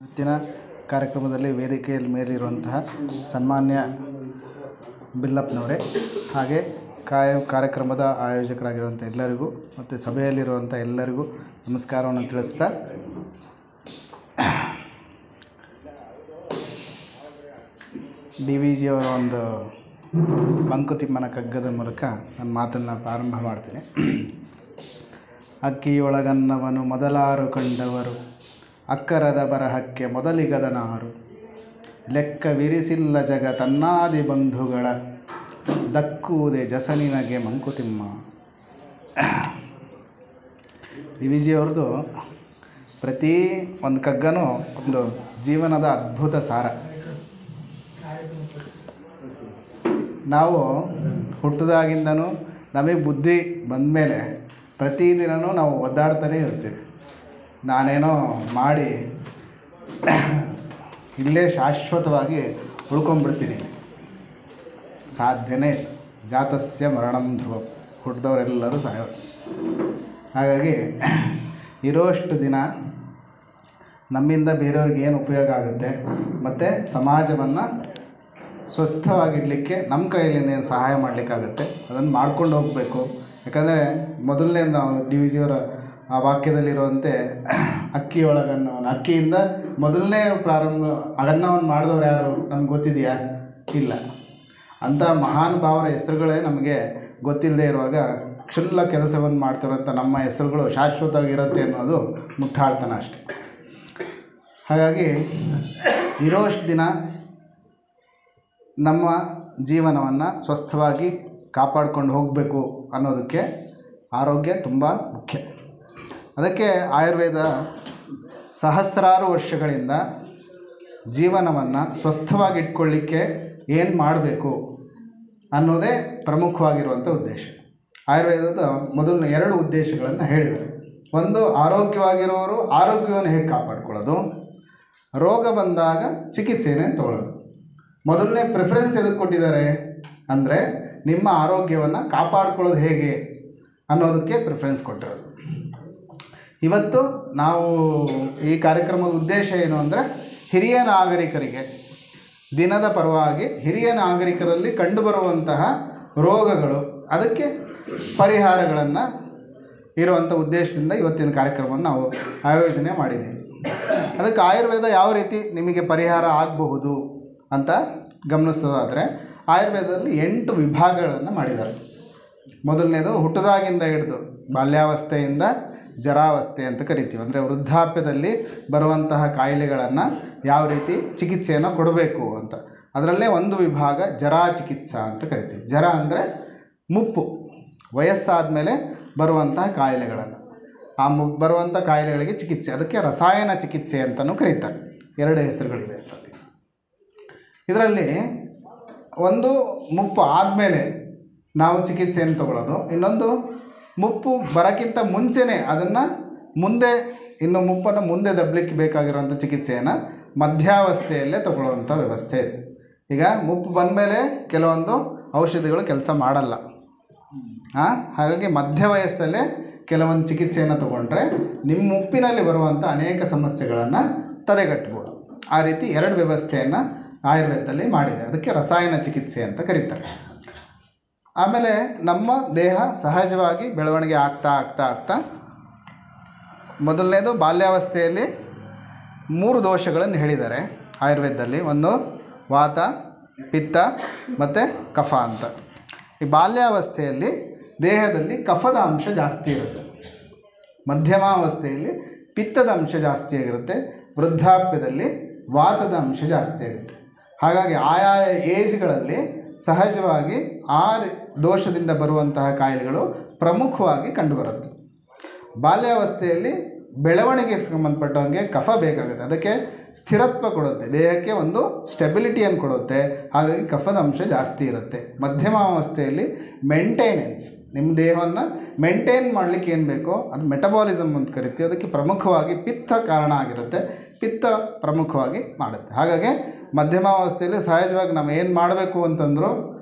ಇವತ್ತಿನ ಕಾರ್ಯಕ್ರಮದಲ್ಲಿ ವೇದಿಕೆಯಲ್ಲಿ ಮೇಲಿರುವಂತಹ ಸನ್ಮಾನ್ಯ ಬಿಲ್ಲಪ್ಪನವರೇ, ಹಾಗೆ ಕಾರ್ಯಕ್ರಮದ ಆಯೋಜಕರಾಗಿರುವಂಥ ಎಲ್ಲರಿಗೂ ಮತ್ತು ಸಭೆಯಲ್ಲಿರುವಂಥ ಎಲ್ಲರಿಗೂ ನಮಸ್ಕಾರವನ್ನು ತಿಳಿಸ್ತಾ, ಡಿ ವಿ ಜಿಯವರ ಒಂದು ಮಂಕುತಿಮ್ಮನ ಕಗ್ಗದ ಮೂಲಕ ನನ್ನ ಮಾತನ್ನು ಪ್ರಾರಂಭ ಮಾಡ್ತೀನಿ. ಅಕ್ಕಿಯೊಳಗನ್ನವನು ಮೊದಲಾರು ಕಂಡವರು, ಅಕ್ಕರದ ಬರಹಕ್ಕೆ ಮೊದಲಿಗದ ನಾರು. ಲೆಕ್ಕವಿರಿಸಿಲ್ಲ ಜಗ ತನ್ನಾದಿ ಬಂಧುಗಳ, ದಕ್ಕುವುದೇ ಜಸನಿನಗೆ ಮಂಕುತಿಮ್ಮ. ಡಿ ವಿ ಜಿಯವ್ರದ್ದು ಪ್ರತಿ ಒಂದು ಕಗ್ಗನೂ ಒಂದು ಜೀವನದ ಅದ್ಭುತ ಸಾರ. ನಾವು ಹುಟ್ಟಿದಾಗಿಂದನೂ ನಮಗೆ ಬುದ್ಧಿ ಬಂದ ಮೇಲೆ ಪ್ರತಿದಿನವೂ ನಾವು ಒದ್ದಾಡ್ತಾನೇ ಇರ್ತೀವಿ. ನಾನೇನೋ ಮಾಡಿ ಇಲ್ಲೇ ಶಾಶ್ವತವಾಗಿ ಉಳ್ಕೊಂಡ್ಬಿಡ್ತೀನಿ, ಸಾಧ್ಯನೇ ಇಲ್ಲ. ಜಾತಸ್ಯ ಮರಣಂ ಧ್ರುವಂ, ಹುಟ್ಟಿದವರೆಲ್ಲರೂ ಸಾಯೋರು. ಹಾಗಾಗಿ ಇರೋಷ್ಟು ದಿನ ನಮ್ಮಿಂದ ಬೇರೆಯವ್ರಿಗೆ ಏನು ಉಪಯೋಗ ಆಗುತ್ತೆ ಮತ್ತು ಸಮಾಜವನ್ನು ಸ್ವಸ್ಥವಾಗಿಡಲಿಕ್ಕೆ ನಮ್ಮ ಕೈಯಲ್ಲಿ ಏನು ಸಹಾಯ ಮಾಡಲಿಕ್ಕಾಗುತ್ತೆ ಅದನ್ನು ಮಾಡ್ಕೊಂಡು ಹೋಗಬೇಕು. ಯಾಕಂದರೆ ಮೊದಲನೇ ನಾವು ಡಿ ವಿ ಜಿಯವರ ಆ ವಾಕ್ಯದಲ್ಲಿರುವಂತೆ ಅಕ್ಕಿಯೊಳಗನ್ನವನ್ನು, ಅಕ್ಕಿಯಿಂದ ಮೊದಲನೇ ಪ್ರಾರಂಭ ಅನ್ನವನ್ನು ಮಾಡಿದವ್ರು ಯಾರು ನಮ್ಗೆ ಗೊತ್ತಿದೆಯಾ? ಇಲ್ಲ. ಅಂಥ ಮಹಾನ್ ಭಾವರ ಹೆಸರುಗಳೇ ನಮಗೆ ಗೊತ್ತಿಲ್ಲದೆ ಇರುವಾಗ ಕ್ಷುಲ್ಲ ಕೆಲಸವನ್ನು ಮಾಡ್ತಿರೋಂಥ ನಮ್ಮ ಹೆಸರುಗಳು ಶಾಶ್ವತವಾಗಿರುತ್ತೆ ಅನ್ನೋದು ಮುಟ್ಟಾಳ್ತನ ಅಷ್ಟೆ. ಹಾಗಾಗಿ ಇರೋಷ್ಟು ದಿನ ನಮ್ಮ ಜೀವನವನ್ನು ಸ್ವಸ್ಥವಾಗಿ ಕಾಪಾಡ್ಕೊಂಡು ಹೋಗಬೇಕು ಅನ್ನೋದಕ್ಕೆ ಆರೋಗ್ಯ ತುಂಬ ಮುಖ್ಯ. ಅದಕ್ಕೆ ಆಯುರ್ವೇದ ಸಹಸ್ರಾರು ವರ್ಷಗಳಿಂದ ಜೀವನವನ್ನು ಸ್ವಸ್ಥವಾಗಿಟ್ಕೊಳ್ಳಿಕ್ಕೆ ಏನು ಮಾಡಬೇಕು ಅನ್ನೋದೇ ಪ್ರಮುಖವಾಗಿರುವಂಥ ಉದ್ದೇಶ. ಆಯುರ್ವೇದದ ಮೊದಲನೇ 2 ಉದ್ದೇಶಗಳನ್ನು ಹೇಳಿದ್ದಾರೆ. ಒಂದು, ಆರೋಗ್ಯವಾಗಿರೋರು ಆರೋಗ್ಯವನ್ನು ಹೇಗೆ ಕಾಪಾಡ್ಕೊಳ್ಳೋದು, ರೋಗ ಬಂದಾಗ ಚಿಕಿತ್ಸೆನೇ ತಗೊಳ್ಳೋದು. ಮೊದಲನೇ ಪ್ರಿಫರೆನ್ಸ್ ಎದಕ್ಕೆ ಕೊಟ್ಟಿದ್ದಾರೆ ಅಂದರೆ ನಿಮ್ಮ ಆರೋಗ್ಯವನ್ನು ಕಾಪಾಡ್ಕೊಳ್ಳೋದು ಹೇಗೆ ಅನ್ನೋದಕ್ಕೆ ಪ್ರಿಫರೆನ್ಸ್ ಕೊಟ್ಟಿರೋದು. ಇವತ್ತು ನಾವು ಈ ಕಾರ್ಯಕ್ರಮದ ಉದ್ದೇಶ ಏನು ಅಂದರೆ, ಹಿರಿಯ ನಾಗರಿಕರಿಗೆ ದಿನದ ಪರವಾಗಿ ಹಿರಿಯ ನಾಗರಿಕರಲ್ಲಿ ಕಂಡುಬರುವಂತಹ ರೋಗಗಳು, ಅದಕ್ಕೆ ಪರಿಹಾರಗಳನ್ನು ಇರುವಂಥ ಉದ್ದೇಶದಿಂದ ಇವತ್ತಿನ ಕಾರ್ಯಕ್ರಮವನ್ನು ನಾವು ಆಯೋಜನೆ ಮಾಡಿದ್ದೀವಿ. ಅದಕ್ಕೆ ಆಯುರ್ವೇದ ಯಾವ ರೀತಿ ನಿಮಗೆ ಪರಿಹಾರ ಆಗಬಹುದು ಅಂತ ಗಮನಿಸೋದಾದರೆ, ಆಯುರ್ವೇದದಲ್ಲಿ 8 ವಿಭಾಗಗಳನ್ನು ಮಾಡಿದ್ದಾರೆ. ಮೊದಲನೇದು ಹುಟ್ಟದಾಗಿಂದ ಹಿಡಿದು ಬಾಲ್ಯಾವಸ್ಥೆಯಿಂದ ಜರಾವಸ್ಥೆ ಅಂತ ಕರಿತೀವಿ. ಅಂದರೆ ವೃದ್ಧಾಪ್ಯದಲ್ಲಿ ಬರುವಂತಹ ಕಾಯಿಲೆಗಳನ್ನು ಯಾವ ರೀತಿ ಚಿಕಿತ್ಸೆಯನ್ನು ಕೊಡಬೇಕು ಅಂತ. ಅದರಲ್ಲೇ ಒಂದು ವಿಭಾಗ ಜರಾ ಚಿಕಿತ್ಸಾ ಅಂತ ಕರಿತೀವಿ. ಜರ ಅಂದರೆ ಮುಪ್ಪು, ವಯಸ್ಸಾದ ಮೇಲೆ ಬರುವಂತಹ ಕಾಯಿಲೆಗಳನ್ನು, ಆ ಬರುವಂಥ ಕಾಯಿಲೆಗಳಿಗೆ ಚಿಕಿತ್ಸೆ, ಅದಕ್ಕೆ ರಸಾಯನ ಚಿಕಿತ್ಸೆ ಅಂತಲೂ ಕರೀತಾರೆ. 2 ಹೆಸರುಗಳಿದೆ ಇದರಲ್ಲಿ. ಒಂದು, ಮುಪ್ಪು ಆದಮೇಲೆ ನಾವು ಚಿಕಿತ್ಸೆಯನ್ನು ತಗೊಳ್ಳೋದು. ಇನ್ನೊಂದು, ಮುಪ್ಪು ಬರೋಕ್ಕಿಂತ ಮುಂಚೆನೇ ಅದನ್ನು ಮುಂದೆ, ಇನ್ನು ಮುಪ್ಪನ್ನು ಮುಂದೆ ದಬ್ಬಲಿಕ್ಕೆ ಬೇಕಾಗಿರುವಂಥ ಚಿಕಿತ್ಸೆಯನ್ನು ಮಧ್ಯಾವಸ್ಥೆಯಲ್ಲೇ ತಗೊಳ್ಳುವಂಥ ವ್ಯವಸ್ಥೆ ಇದೆ. ಈಗ ಮುಪ್ಪು ಬಂದಮೇಲೆ ಕೆಲವೊಂದು ಔಷಧಿಗಳು ಕೆಲಸ ಮಾಡಲ್ಲ. ಹಾಗಾಗಿ ಮಧ್ಯ ವಯಸ್ಸಲ್ಲೇ ಕೆಲವೊಂದು ಚಿಕಿತ್ಸೆಯನ್ನು ತಗೊಂಡ್ರೆ ನಿಮ್ಮ ಮುಪ್ಪಿನಲ್ಲಿ ಬರುವಂಥ ಅನೇಕ ಸಮಸ್ಯೆಗಳನ್ನು ತಡೆಗಟ್ಬೋದು. ಆ ರೀತಿ 2 ವ್ಯವಸ್ಥೆಯನ್ನು ಆಯುರ್ವೇದದಲ್ಲಿ ಮಾಡಿದೆ. ಅದಕ್ಕೆ ರಸಾಯನ ಚಿಕಿತ್ಸೆ ಅಂತ ಕರೀತಾರೆ. ಆಮೇಲೆ ನಮ್ಮ ದೇಹ ಸಹಜವಾಗಿ ಬೆಳವಣಿಗೆ ಆಗ್ತಾ ಮೊದಲನೇದು ಬಾಲ್ಯಾವಸ್ಥೆಯಲ್ಲಿ 3 ದೋಷಗಳನ್ನು ಹೇಳಿದ್ದಾರೆ ಆಯುರ್ವೇದದಲ್ಲಿ. ಒಂದು ವಾತ, ಪಿತ್ತ ಮತ್ತು ಕಫ ಅಂತ. ಈ ಬಾಲ್ಯಾವಸ್ಥೆಯಲ್ಲಿ ದೇಹದಲ್ಲಿ ಕಫದ ಅಂಶ ಜಾಸ್ತಿ ಇರುತ್ತೆ, ಮಧ್ಯಮಾವಸ್ಥೆಯಲ್ಲಿ ಪಿತ್ತದ ಅಂಶ ಜಾಸ್ತಿ ಆಗಿರುತ್ತೆ, ವೃದ್ಧಾಪ್ಯದಲ್ಲಿ ವಾತದ ಅಂಶ ಜಾಸ್ತಿ ಆಗುತ್ತೆ. ಹಾಗಾಗಿ ಆಯಾ ಏಜ್ಗಳಲ್ಲಿ ಸಹಜವಾಗಿ ಆ ದೋಷದಿಂದ ಬರುವಂತಹ ಕಾಯಿಲೆಗಳು ಪ್ರಮುಖವಾಗಿ ಕಂಡುಬರುತ್ತೆ. ಬಾಲ್ಯಾವಸ್ಥೆಯಲ್ಲಿ ಬೆಳವಣಿಗೆಗೆ ಸಂಬಂಧಪಟ್ಟಂಗೆ ಕಫ ಬೇಕಾಗುತ್ತೆ, ಅದಕ್ಕೆ ಸ್ಥಿರತ್ವ ಕೊಡುತ್ತೆ, ದೇಹಕ್ಕೆ ಒಂದು ಸ್ಟೆಬಿಲಿಟಿಯನ್ನು ಕೊಡುತ್ತೆ. ಹಾಗಾಗಿ ಕಫದ ಅಂಶ ಜಾಸ್ತಿ ಇರುತ್ತೆ. ಮಧ್ಯಮಾವಸ್ಥೆಯಲ್ಲಿ ಮೇಂಟೈನೆನ್ಸ್, ನಿಮ್ಮ ದೇಹವನ್ನು ಮೇಂಟೈನ್ ಮಾಡಲಿಕ್ಕೆ ಏನು ಬೇಕೋ ಅದು ಮೆಟಬಾಲಿಸಮ್ ಅಂತ ಕರಿತೀವಿ. ಅದಕ್ಕೆ ಪ್ರಮುಖವಾಗಿ ಪಿತ್ತ ಕಾರಣ ಆಗಿರುತ್ತೆ, ಪಿತ್ತ ಪ್ರಮುಖವಾಗಿ ಮಾಡುತ್ತೆ. ಹಾಗಾಗಿ ಮಧ್ಯಮಾವಸ್ಥೆಯಲ್ಲಿ ಸಹಜವಾಗಿ ನಾವು ಏನು ಮಾಡಬೇಕು ಅಂತಂದರೂ,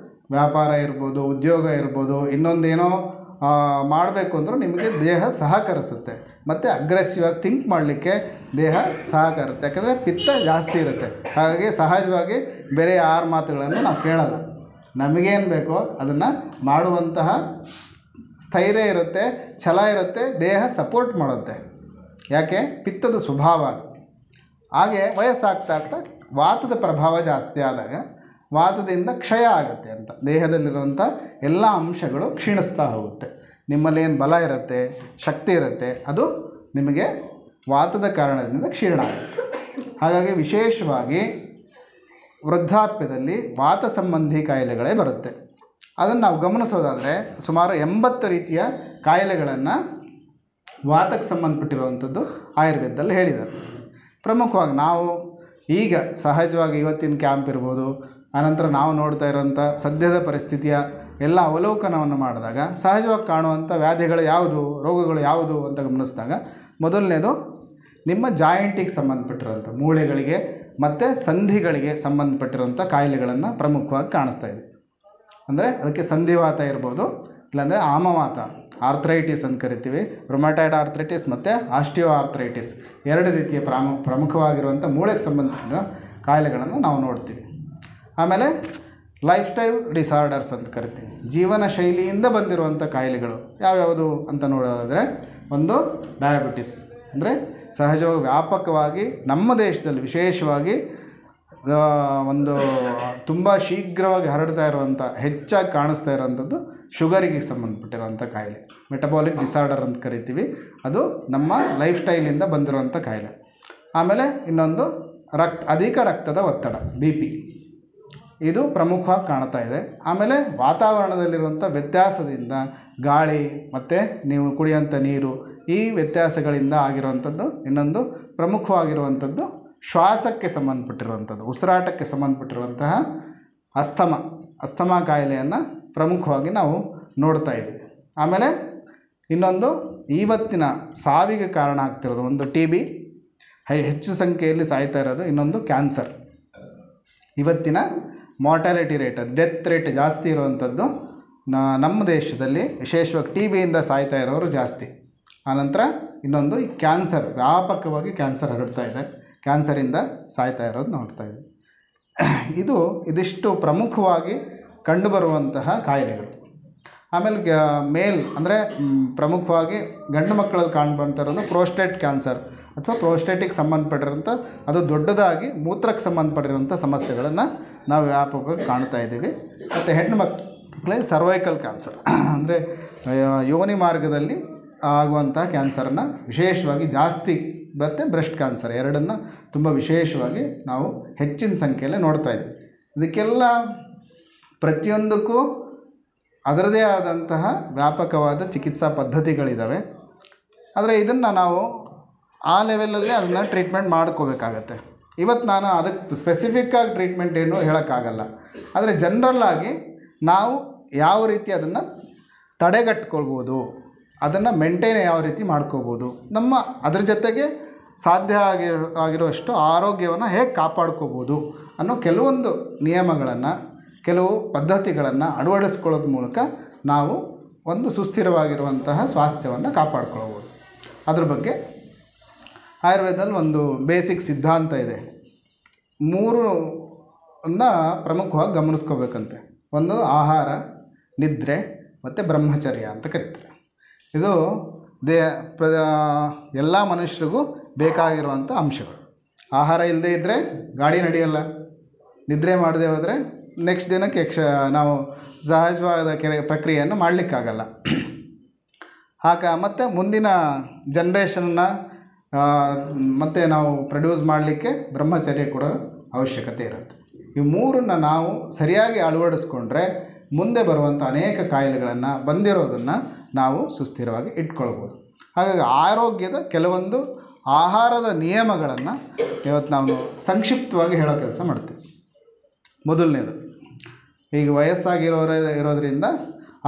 ವ್ಯಾಪಾರ ಇರ್ಬೋದು, ಉದ್ಯೋಗ ಇರ್ಬೋದು, ಇನ್ನೊಂದೇನೋ ಮಾಡಬೇಕು ಅಂದರೂ ನಿಮಗೆ ದೇಹ ಸಹಕರಿಸುತ್ತೆ. ಮತ್ತು ಅಗ್ರೆಸಿವ್ ಆಗಿ ಥಿಂಕ್ ಮಾಡಲಿಕ್ಕೆ ದೇಹ ಸಹಕರಿಸುತ್ತೆ. ಯಾಕಂದರೆ ಪಿತ್ತ ಜಾಸ್ತಿ ಇರುತ್ತೆ. ಹಾಗಾಗಿ ಸಹಜವಾಗಿ ಬೇರೆ ಯಾರ ಮಾತುಗಳನ್ನು ನಾವು ಕೇಳಲ್ಲ. ನಮಗೇನು ಬೇಕೋ ಅದನ್ನು ಮಾಡುವಂತಹ ಸ್ಥೈರ್ಯ ಇರುತ್ತೆ, ಛಲ ಇರುತ್ತೆ, ದೇಹ ಸಪೋರ್ಟ್ ಮಾಡುತ್ತೆ. ಯಾಕೆ? ಪಿತ್ತದ ಸ್ವಭಾವ ಅದು. ಹಾಗೆ ವಯಸ್ಸಾಗ್ತಾ ವಾತದ ಪ್ರಭಾವ ಜಾಸ್ತಿ ಆದಾಗ ವಾತದಿಂದ ಕ್ಷಯ ಆಗುತ್ತೆ ಅಂತ, ದೇಹದಲ್ಲಿರುವಂಥ ಎಲ್ಲ ಅಂಶಗಳು ಕ್ಷೀಣಿಸ್ತಾ ಹೋಗುತ್ತೆ. ನಿಮ್ಮಲ್ಲೇನು ಬಲ ಇರುತ್ತೆ, ಶಕ್ತಿ ಇರುತ್ತೆ, ಅದು ನಿಮಗೆ ವಾತದ ಕಾರಣದಿಂದ ಕ್ಷೀಣ ಆಗುತ್ತೆ. ಹಾಗಾಗಿ ವಿಶೇಷವಾಗಿ ವೃದ್ಧಾಪ್ಯದಲ್ಲಿ ವಾತ ಸಂಬಂಧಿ ಕಾಯಿಲೆಗಳೇ ಬರುತ್ತೆ. ಅದನ್ನು ನಾವು ಗಮನಿಸೋದಾದರೆ ಸುಮಾರು 80 ರೀತಿಯ ಕಾಯಿಲೆಗಳನ್ನು ವಾತಕ್ಕೆ ಸಂಬಂಧಪಟ್ಟಿರುವಂಥದ್ದು ಆಯುರ್ವೇದದಲ್ಲಿ ಹೇಳಿದ್ದಾರೆ. ಪ್ರಮುಖವಾಗಿ ನಾವು ಈಗ ಸಹಜವಾಗಿ ಇವತ್ತಿನ ಕ್ಯಾಂಪ್ ಇರ್ಬೋದು, ಆನಂತರ ನಾವು ನೋಡ್ತಾ ಇರೋಂಥ ಸದ್ಯದ ಪರಿಸ್ಥಿತಿಯ ಎಲ್ಲ ಅವಲೋಕನವನ್ನು ಮಾಡಿದಾಗ ಸಹಜವಾಗಿ ಕಾಣುವಂಥ ವ್ಯಾಧಿಗಳು ಯಾವುದು, ರೋಗಗಳು ಯಾವುದು ಅಂತ ಗಮನಿಸಿದಾಗ ಮೊದಲನೇದು ನಿಮ್ಮ ಜಾಯಿಂಟಿಗೆ ಸಂಬಂಧಪಟ್ಟಿರೋಂಥ ಮೂಳೆಗಳಿಗೆ ಮತ್ತು ಸಂಧಿಗಳಿಗೆ ಸಂಬಂಧಪಟ್ಟಿರೋಂಥ ಕಾಯಿಲೆಗಳನ್ನು ಪ್ರಮುಖವಾಗಿ ಕಾಣಿಸ್ತಾ ಇದೆ. ಅಂದರೆ ಅದಕ್ಕೆ ಸಂಧಿವಾತ ಇರ್ಬೋದು, ಇಲ್ಲಾಂದರೆ ಆಮವಾತ, ಆರ್ಥ್ರೈಟಿಸ್ ಅಂತ ಕರಿತೀವಿ, ರೊಮ್ಯಾಟಾಯ್ಡ್ ಆರ್ಥ್ರೈಟಿಸ್ ಮತ್ತು ಆಸ್ಟಿಯೋ ಆರ್ಥ್ರೈಟಿಸ್, 2 ರೀತಿಯ ಪ್ರಮುಖವಾಗಿರುವಂಥ ಮೂಳೆಗೆ ಸಂಬಂಧಪಟ್ಟ ಕಾಯಿಲೆಗಳನ್ನು ನಾವು ನೋಡ್ತೀವಿ. ಆಮೇಲೆ ಲೈಫ್ ಸ್ಟೈಲ್ ಡಿಸಾರ್ಡರ್ಸ್ ಅಂತ ಕರಿತೀವಿ, ಜೀವನ ಶೈಲಿಯಿಂದ ಬಂದಿರುವಂಥ ಕಾಯಿಲೆಗಳು ಯಾವ್ಯಾವುದು ಅಂತ ನೋಡೋದಾದರೆ ಒಂದು ಡಯಾಬಿಟಿಸ್, ಅಂದರೆ ಸಹಜವಾಗಿ ವ್ಯಾಪಕವಾಗಿ ನಮ್ಮ ದೇಶದಲ್ಲಿ ವಿಶೇಷವಾಗಿ ಒಂದು ತುಂಬ ಶೀಘ್ರವಾಗಿ ಹರಡ್ತಾ ಇರುವಂಥ, ಹೆಚ್ಚಾಗಿ ಕಾಣಿಸ್ತಾ ಇರೋವಂಥದ್ದು ಶುಗರಿಗೆ ಸಂಬಂಧಪಟ್ಟಿರುವಂಥ ಕಾಯಿಲೆ, ಮೆಟಬಾಲಿಕ್ ಡಿಸಾರ್ಡರ್ ಅಂತ ಕರಿತೀವಿ. ಅದು ನಮ್ಮ ಲೈಫ್ ಸ್ಟೈಲಿಂದ ಬಂದಿರುವಂಥ ಕಾಯಿಲೆ. ಆಮೇಲೆ ಇನ್ನೊಂದು ಅಧಿಕ ರಕ್ತದ ಒತ್ತಡ, BP, ಇದು ಪ್ರಮುಖವಾಗಿ ಕಾಣ್ತಾ ಇದೆ. ಆಮೇಲೆ ವಾತಾವರಣದಲ್ಲಿರುವಂಥ ವ್ಯತ್ಯಾಸದಿಂದ ಗಾಳಿ ಮತ್ತು ನೀವು ಕುಡಿಯೋಂಥ ನೀರು, ಈ ವ್ಯತ್ಯಾಸಗಳಿಂದ ಆಗಿರುವಂಥದ್ದು ಇನ್ನೊಂದು ಪ್ರಮುಖವಾಗಿರುವಂಥದ್ದು ಶ್ವಾಸಕ್ಕೆ ಸಂಬಂಧಪಟ್ಟಿರುವಂಥದ್ದು, ಉಸಿರಾಟಕ್ಕೆ ಸಂಬಂಧಪಟ್ಟಿರುವಂತಹ ಅಸ್ತಮ ಕಾಯಿಲೆಯನ್ನು ಪ್ರಮುಖವಾಗಿ ನಾವು ನೋಡ್ತಾ ಇದ್ದೀವಿ. ಆಮೇಲೆ ಇನ್ನೊಂದು ಇವತ್ತಿನ ಸಾವಿಗೆ ಕಾರಣ ಆಗ್ತಿರೋದು ಒಂದು TB, ಹೆಚ್ಚು ಸಂಖ್ಯೆಯಲ್ಲಿ ಸಾಯ್ತಾ ಇರೋದು, ಇನ್ನೊಂದು ಕ್ಯಾನ್ಸರ್. ಇವತ್ತಿನ ಮಾರ್ಟಾಲಿಟಿ ರೇಟ್, ಡೆತ್ ರೇಟ್ ಜಾಸ್ತಿ ಇರುವಂಥದ್ದು ನಮ್ಮ ದೇಶದಲ್ಲಿ ವಿಶೇಷವಾಗಿ TBಯಿಂದ ಸಾಯ್ತಾ ಇರೋರು ಜಾಸ್ತಿ. ಆನಂತರ ಇನ್ನೊಂದು ಈ ಕ್ಯಾನ್ಸರ್, ವ್ಯಾಪಕವಾಗಿ ಕ್ಯಾನ್ಸರ್ ಹರಡ್ತಾ ಇದೆ, ಕ್ಯಾನ್ಸರಿಂದ ಸಾಯ್ತಾ ಇರೋದು ನೋಡ್ತಾ ಇದೆ. ಇದಿಷ್ಟು ಪ್ರಮುಖವಾಗಿ ಕಂಡುಬರುವಂತಹ ಕಾಯಿಲೆಗಳು. ಆಮೇಲೆ ಅಂದರೆ ಪ್ರಮುಖವಾಗಿ ಗಂಡು ಮಕ್ಕಳಲ್ಲಿ ಕಾಣ್ಬರ್ತಾ ಇರೋದು ಪ್ರೋಸ್ಟೇಟ್ ಕ್ಯಾನ್ಸರ್ ಅಥವಾ ಪ್ರೋಸ್ಟೇಟಿಗೆ ಸಂಬಂಧಪಟ್ಟಿರೋಂಥ, ಅದು ದೊಡ್ಡದಾಗಿ ಮೂತ್ರಕ್ಕೆ ಸಂಬಂಧಪಟ್ಟಿರೋಂಥ ಸಮಸ್ಯೆಗಳನ್ನು ನಾವು ವ್ಯಾಪಕವಾಗಿ ಕಾಣ್ತಾ ಇದ್ದೀವಿ. ಮತ್ತು ಹೆಣ್ಣು ಮಕ್ಕಳಲ್ಲಿ ಸರ್ವೈಕಲ್ ಕ್ಯಾನ್ಸರ್, ಅಂದರೆ ಯೋನಿ ಮಾರ್ಗದಲ್ಲಿ ಆಗುವಂಥ ಕ್ಯಾನ್ಸರನ್ನು ವಿಶೇಷವಾಗಿ ಜಾಸ್ತಿ, ಮತ್ತು ಬ್ರೆಸ್ಟ್ ಕ್ಯಾನ್ಸರ್, ಎರಡನ್ನು ತುಂಬ ವಿಶೇಷವಾಗಿ ನಾವು ಹೆಚ್ಚಿನ ಸಂಖ್ಯೆಯಲ್ಲಿ ನೋಡ್ತಾ ಇದ್ದೀವಿ. ಇದಕ್ಕೆಲ್ಲ ಪ್ರತಿಯೊಂದಕ್ಕೂ ಅದರದೇ ಆದಂತಹ ವ್ಯಾಪಕವಾದ ಚಿಕಿತ್ಸಾ ಪದ್ಧತಿಗಳಿದ್ದಾವೆ. ಆದರೆ ಇದನ್ನು ನಾವು ಆ ಲೆವೆಲಲ್ಲಿ ಅದನ್ನು ಟ್ರೀಟ್ಮೆಂಟ್ ಮಾಡ್ಕೋಬೇಕಾಗತ್ತೆ. ಇವತ್ತು ನಾನು ಅದಕ್ಕೆ ಸ್ಪೆಸಿಫಿಕ್ಕಾಗಿ ಟ್ರೀಟ್ಮೆಂಟ್ ಏನು ಹೇಳೋಕ್ಕಾಗಲ್ಲ. ಆದರೆ ಜನರಲ್ಲಾಗಿ ನಾವು ಯಾವ ರೀತಿ ಅದನ್ನು ತಡೆಗಟ್ಕೊಳ್ಬೋದು, ಅದನ್ನು ಮೇಂಟೈನ್ ಯಾವ ರೀತಿ ಮಾಡ್ಕೋಬೋದು, ಅದ್ರ ಜೊತೆಗೆ ಸಾಧ್ಯ ಆಗಿರುವಷ್ಟು ಆರೋಗ್ಯವನ್ನು ಹೇಗೆ ಕಾಪಾಡ್ಕೋಬೋದು ಅನ್ನೋ ಕೆಲವೊಂದು ನಿಯಮಗಳನ್ನು, ಕೆಲವು ಪದ್ಧತಿಗಳನ್ನು ಅಳವಡಿಸ್ಕೊಳ್ಳೋದ್ರ ಮೂಲಕ ನಾವು ಒಂದು ಸುಸ್ಥಿರವಾಗಿರುವಂತಹ ಸ್ವಾಸ್ಥ್ಯವನ್ನು ಕಾಪಾಡ್ಕೊಳ್ಬೋದು. ಅದ್ರ ಬಗ್ಗೆ ಆಯುರ್ವೇದದಲ್ಲಿ ಒಂದು ಬೇಸಿಕ್ ಸಿದ್ಧಾಂತ ಇದೆ. 3 ಪ್ರಮುಖವಾಗಿ ಗಮನಿಸ್ಕೋಬೇಕಂತೆ. ಒಂದು ಆಹಾರ, ನಿದ್ರೆ ಮತ್ತು ಬ್ರಹ್ಮಚರ್ಯ ಅಂತ ಕರೀತಾರೆ. ಇದು ಎಲ್ಲ ಮನುಷ್ಯರಿಗೂ ಬೇಕಾಗಿರುವಂಥ ಅಂಶಗಳು. ಆಹಾರ ಇಲ್ಲದೇ ಇದ್ದರೆ ಗಾಡಿ ನಡೆಯಲ್ಲ, ನಿದ್ರೆ ಮಾಡದೆ ಹೋದರೆ ನೆಕ್ಸ್ಟ್ ದಿನಕ್ಕೆ ನಾವು ಸಹಜವಾದ ಪ್ರಕ್ರಿಯೆಯನ್ನು ಮಾಡಲಿಕ್ಕಾಗಲ್ಲ. ಮತ್ತು ಮುಂದಿನ ಜನ್ರೇಷನ್ನ ಮತ್ತು ನಾವು ಪ್ರೊಡ್ಯೂಸ್ ಮಾಡಲಿಕ್ಕೆ ಬ್ರಹ್ಮಚರ್ಯ ಕೂಡ ಅವಶ್ಯಕತೆ ಇರುತ್ತೆ. ಈ 3 ನಾವು ಸರಿಯಾಗಿ ಅಳವಡಿಸ್ಕೊಂಡ್ರೆ ಮುಂದೆ ಬರುವಂಥ ಅನೇಕ ಕಾಯಿಲೆಗಳನ್ನು ಬಂದಿರೋದನ್ನು ನಾವು ಸುಸ್ಥಿರವಾಗಿ ಇಟ್ಕೊಳ್ಬೋದು. ಹಾಗಾಗಿ ಆರೋಗ್ಯದ ಕೆಲವೊಂದು ಆಹಾರದ ನಿಯಮಗಳನ್ನು ಇವತ್ತು ನಾವು ಸಂಕ್ಷಿಪ್ತವಾಗಿ ಹೇಳೋ ಕೆಲಸ ಮಾಡ್ತೀವಿ. ಮೊದಲನೇದು, ಈಗ ಇರೋದರಿಂದ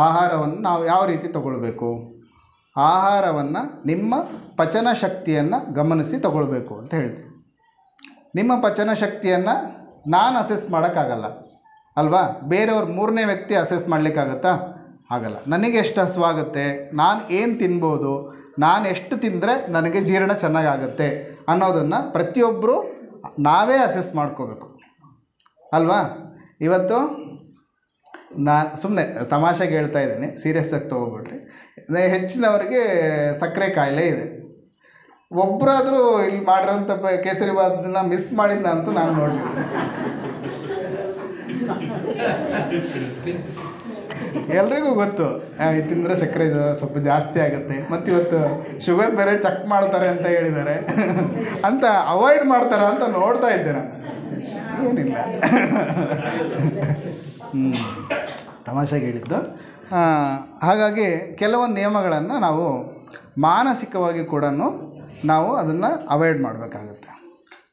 ಆಹಾರವನ್ನು ನಾವು ಯಾವ ರೀತಿ ತಗೊಳ್ಬೇಕು, ಆಹಾರವನ್ನು ನಿಮ್ಮ ಪಚನ ಶಕ್ತಿಯನ್ನು ಗಮನಿಸಿ ತಗೊಳ್ಬೇಕು ಅಂತ ಹೇಳ್ತೀವಿ. ನಿಮ್ಮ ಪಚನ ಶಕ್ತಿಯನ್ನು ನಾನು ಅಸೆಸ್ ಮಾಡೋಕ್ಕಾಗಲ್ಲ ಅಲ್ವಾ, ಬೇರೆಯವ್ರು 3ನೇ ವ್ಯಕ್ತಿ ಅಸೆಸ್ ಮಾಡಲಿಕ್ಕಾಗತ್ತಾ? ಆಗಲ್ಲ. ನನಗೆ ಎಷ್ಟು ಹಸುವಾಗುತ್ತೆ, ನಾನು ಏನು ತಿನ್ಬೋದು, ನಾನು ಎಷ್ಟು ತಿಂದರೆ ನನಗೆ ಜೀರ್ಣ ಚೆನ್ನಾಗಾಗುತ್ತೆ ಅನ್ನೋದನ್ನು ಪ್ರತಿಯೊಬ್ಬರು ನಾವೇ ಅಸೆಸ್ ಮಾಡ್ಕೋಬೇಕು ಅಲ್ವಾ. ಇವತ್ತು ನಾನು ಸುಮ್ಮನೆ ತಮಾಷೆಗೆ ಹೇಳ್ತಾ ಇದ್ದೀನಿ, ಸೀರಿಯಸ್ಸಾಗಿ ತೊಗೊಬಿಡ್ರಿ. ಹೆಚ್ಚಿನವರಿಗೆ ಸಕ್ಕರೆ ಕಾಯಿಲೆ ಇದೆ. ಒಬ್ಬರಾದರೂ ಇಲ್ಲಿ ಮಾಡಿರೋಂಥ ಕೇಸರಿಬಾತನ್ನ ಮಿಸ್ ಮಾಡಿದ್ನ ಅಂತ ನಾನು ನೋಡಲಿಲ್ಲ. ಎಲ್ರಿಗೂ ಗೊತ್ತು ಇದು ತಿಂದರೆ ಸಕ್ಕರೆ ಸ್ವಲ್ಪ ಜಾಸ್ತಿ ಆಗುತ್ತೆ, ಮತ್ತು ಇವತ್ತು ಶುಗರ್ ಬೇರೆ ಚೆಕ್ ಮಾಡ್ತಾರೆ ಅಂತ ಹೇಳಿದ್ದಾರೆ ಅಂತ ಅವಾಯ್ಡ್ ಮಾಡ್ತಾರೆ ಅಂತ ನೋಡ್ತಾ ಇದ್ದೆ ನಾನು. ಏನಿಲ್ಲ, ತಮಾಷೆಗೆ ಹೇಳಿದ್ದು. ಹಾಗಾಗಿ ಕೆಲವೊಂದು ನಿಯಮಗಳನ್ನು ನಾವು ಮಾನಸಿಕವಾಗಿ ಕೂಡ ನಾವು ಅದನ್ನು ಅವಾಯ್ಡ್ ಮಾಡಬೇಕಾಗುತ್ತೆ.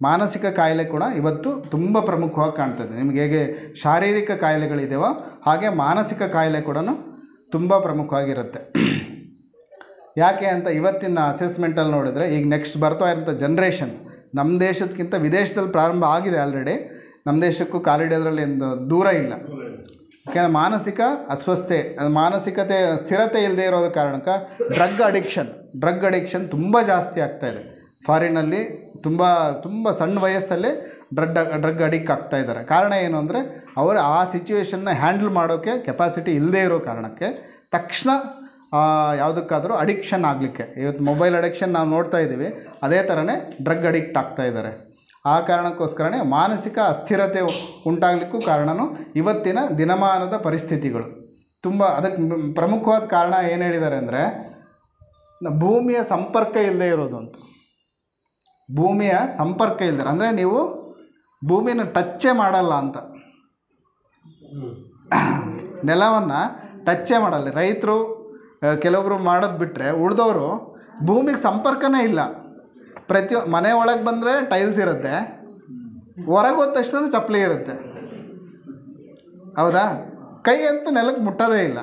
ಮಾನಸಿಕ ಕಾಯಿಲೆ ಕೂಡ ಇವತ್ತು ತುಂಬ ಪ್ರಮುಖವಾಗಿ ಕಾಣ್ತದೆ. ನಿಮಗೆ ಹೇಗೆ ಶಾರೀರಿಕ ಕಾಯಿಲೆಗಳಿದೆಯೋ ಹಾಗೆ ಮಾನಸಿಕ ಕಾಯಿಲೆ ಕೂಡ ತುಂಬ ಪ್ರಮುಖವಾಗಿರುತ್ತೆ. ಯಾಕೆ ಅಂತ ಇವತ್ತಿನ ಅಸೆಸ್ಮೆಂಟಲ್ಲಿ ನೋಡಿದರೆ, ಈಗ ನೆಕ್ಸ್ಟ್ ಬರ್ತಾ ಇರೋಂಥ ಜನ್ರೇಷನ್ ನಮ್ಮ ದೇಶಕ್ಕಿಂತ ವಿದೇಶದಲ್ಲಿ ಪ್ರಾರಂಭ ಆಗಿದೆ ಆಲ್ರೆಡಿ. ನಮ್ಮ ದೇಶಕ್ಕೂ ಕಾಲಿಡೋದ್ರಲ್ಲಿ ಒಂದು ದೂರ ಇಲ್ಲ. ಯಾಕೆಂದರೆ ಮಾನಸಿಕ ಅಸ್ವಸ್ಥತೆ, ಮಾನಸಿಕತೆ ಸ್ಥಿರತೆ ಇಲ್ಲದೆ ಇರೋದ ಕಾರಣಕ್ಕೆ ಡ್ರಗ್ ಅಡಿಕ್ಷನ್ ತುಂಬ ಜಾಸ್ತಿ ಆಗ್ತಾಯಿದೆ. ಫಾರಿನಲ್ಲಿ ತುಂಬ ಸಣ್ಣ ವಯಸ್ಸಲ್ಲೇ ಡ್ರಗ್ ಅಡಿಕ್ಟ್ ಆಗ್ತಾಯಿದ್ದಾರೆ. ಕಾರಣ ಏನು ಅಂದರೆ ಅವರು ಆ ಸಿಚುವೇಷನ್ನ ಹ್ಯಾಂಡಲ್ ಮಾಡೋಕ್ಕೆ ಕೆಪಾಸಿಟಿ ಇಲ್ಲದೇ ಇರೋ ಕಾರಣಕ್ಕೆ ತಕ್ಷಣ ಯಾವುದಕ್ಕಾದರೂ ಅಡಿಕ್ಷನ್ ಆಗಲಿಕ್ಕೆ, ಇವತ್ತು ಮೊಬೈಲ್ ಅಡಿಕ್ಷನ್ ನಾವು ನೋಡ್ತಾ ಇದ್ದೀವಿ, ಅದೇ ಥರನೇ ಡ್ರಗ್ ಅಡಿಕ್ಟ್ ಆಗ್ತಾಯಿದ್ದಾರೆ. ಆ ಕಾರಣಕ್ಕೋಸ್ಕರನೇ ಮಾನಸಿಕ ಅಸ್ಥಿರತೆ ಉಂಟಾಗಲಿಕ್ಕೂ ಕಾರಣವೂ ಇವತ್ತಿನ ದಿನಮಾನದ ಪರಿಸ್ಥಿತಿಗಳು. ಅದಕ್ಕೆ ಪ್ರಮುಖವಾದ ಕಾರಣ ಏನು ಹೇಳಿದ್ದಾರೆ ಅಂದರೆ, ಭೂಮಿಯ ಸಂಪರ್ಕ ಇಲ್ಲದೆ ಇರೋದು ಅಂತ. ಭೂಮಿಯ ಸಂಪರ್ಕ ಇಲ್ಲದೆ ಅಂದರೆ ನೀವು ಭೂಮಿನ ಟಚ್ಚೇ ಮಾಡಲ್ಲ ಅಂತ, ನೆಲವನ್ನು ಟಚ್ಚೇ ಮಾಡಲ್ಲ. ರೈತರು ಕೆಲವೊಬ್ಬರು ಮಾಡೋದು ಬಿಟ್ಟರೆ ಉಳಿದವರು ಭೂಮಿಗೆ ಸಂಪರ್ಕನೇ ಇಲ್ಲ. ಮನೆ ಒಳಗೆ ಬಂದರೆ ಟೈಲ್ಸ್ ಇರುತ್ತೆ, ಹೊರಗೆ ಹೋದ ತಕ್ಷಣ ಚಪ್ಪಲಿ ಇರುತ್ತೆ, ಹೌದಾ? ಕೈ ಅಂತೂ ನೆಲಕ್ಕೆ ಮುಟ್ಟೋದೇ ಇಲ್ಲ.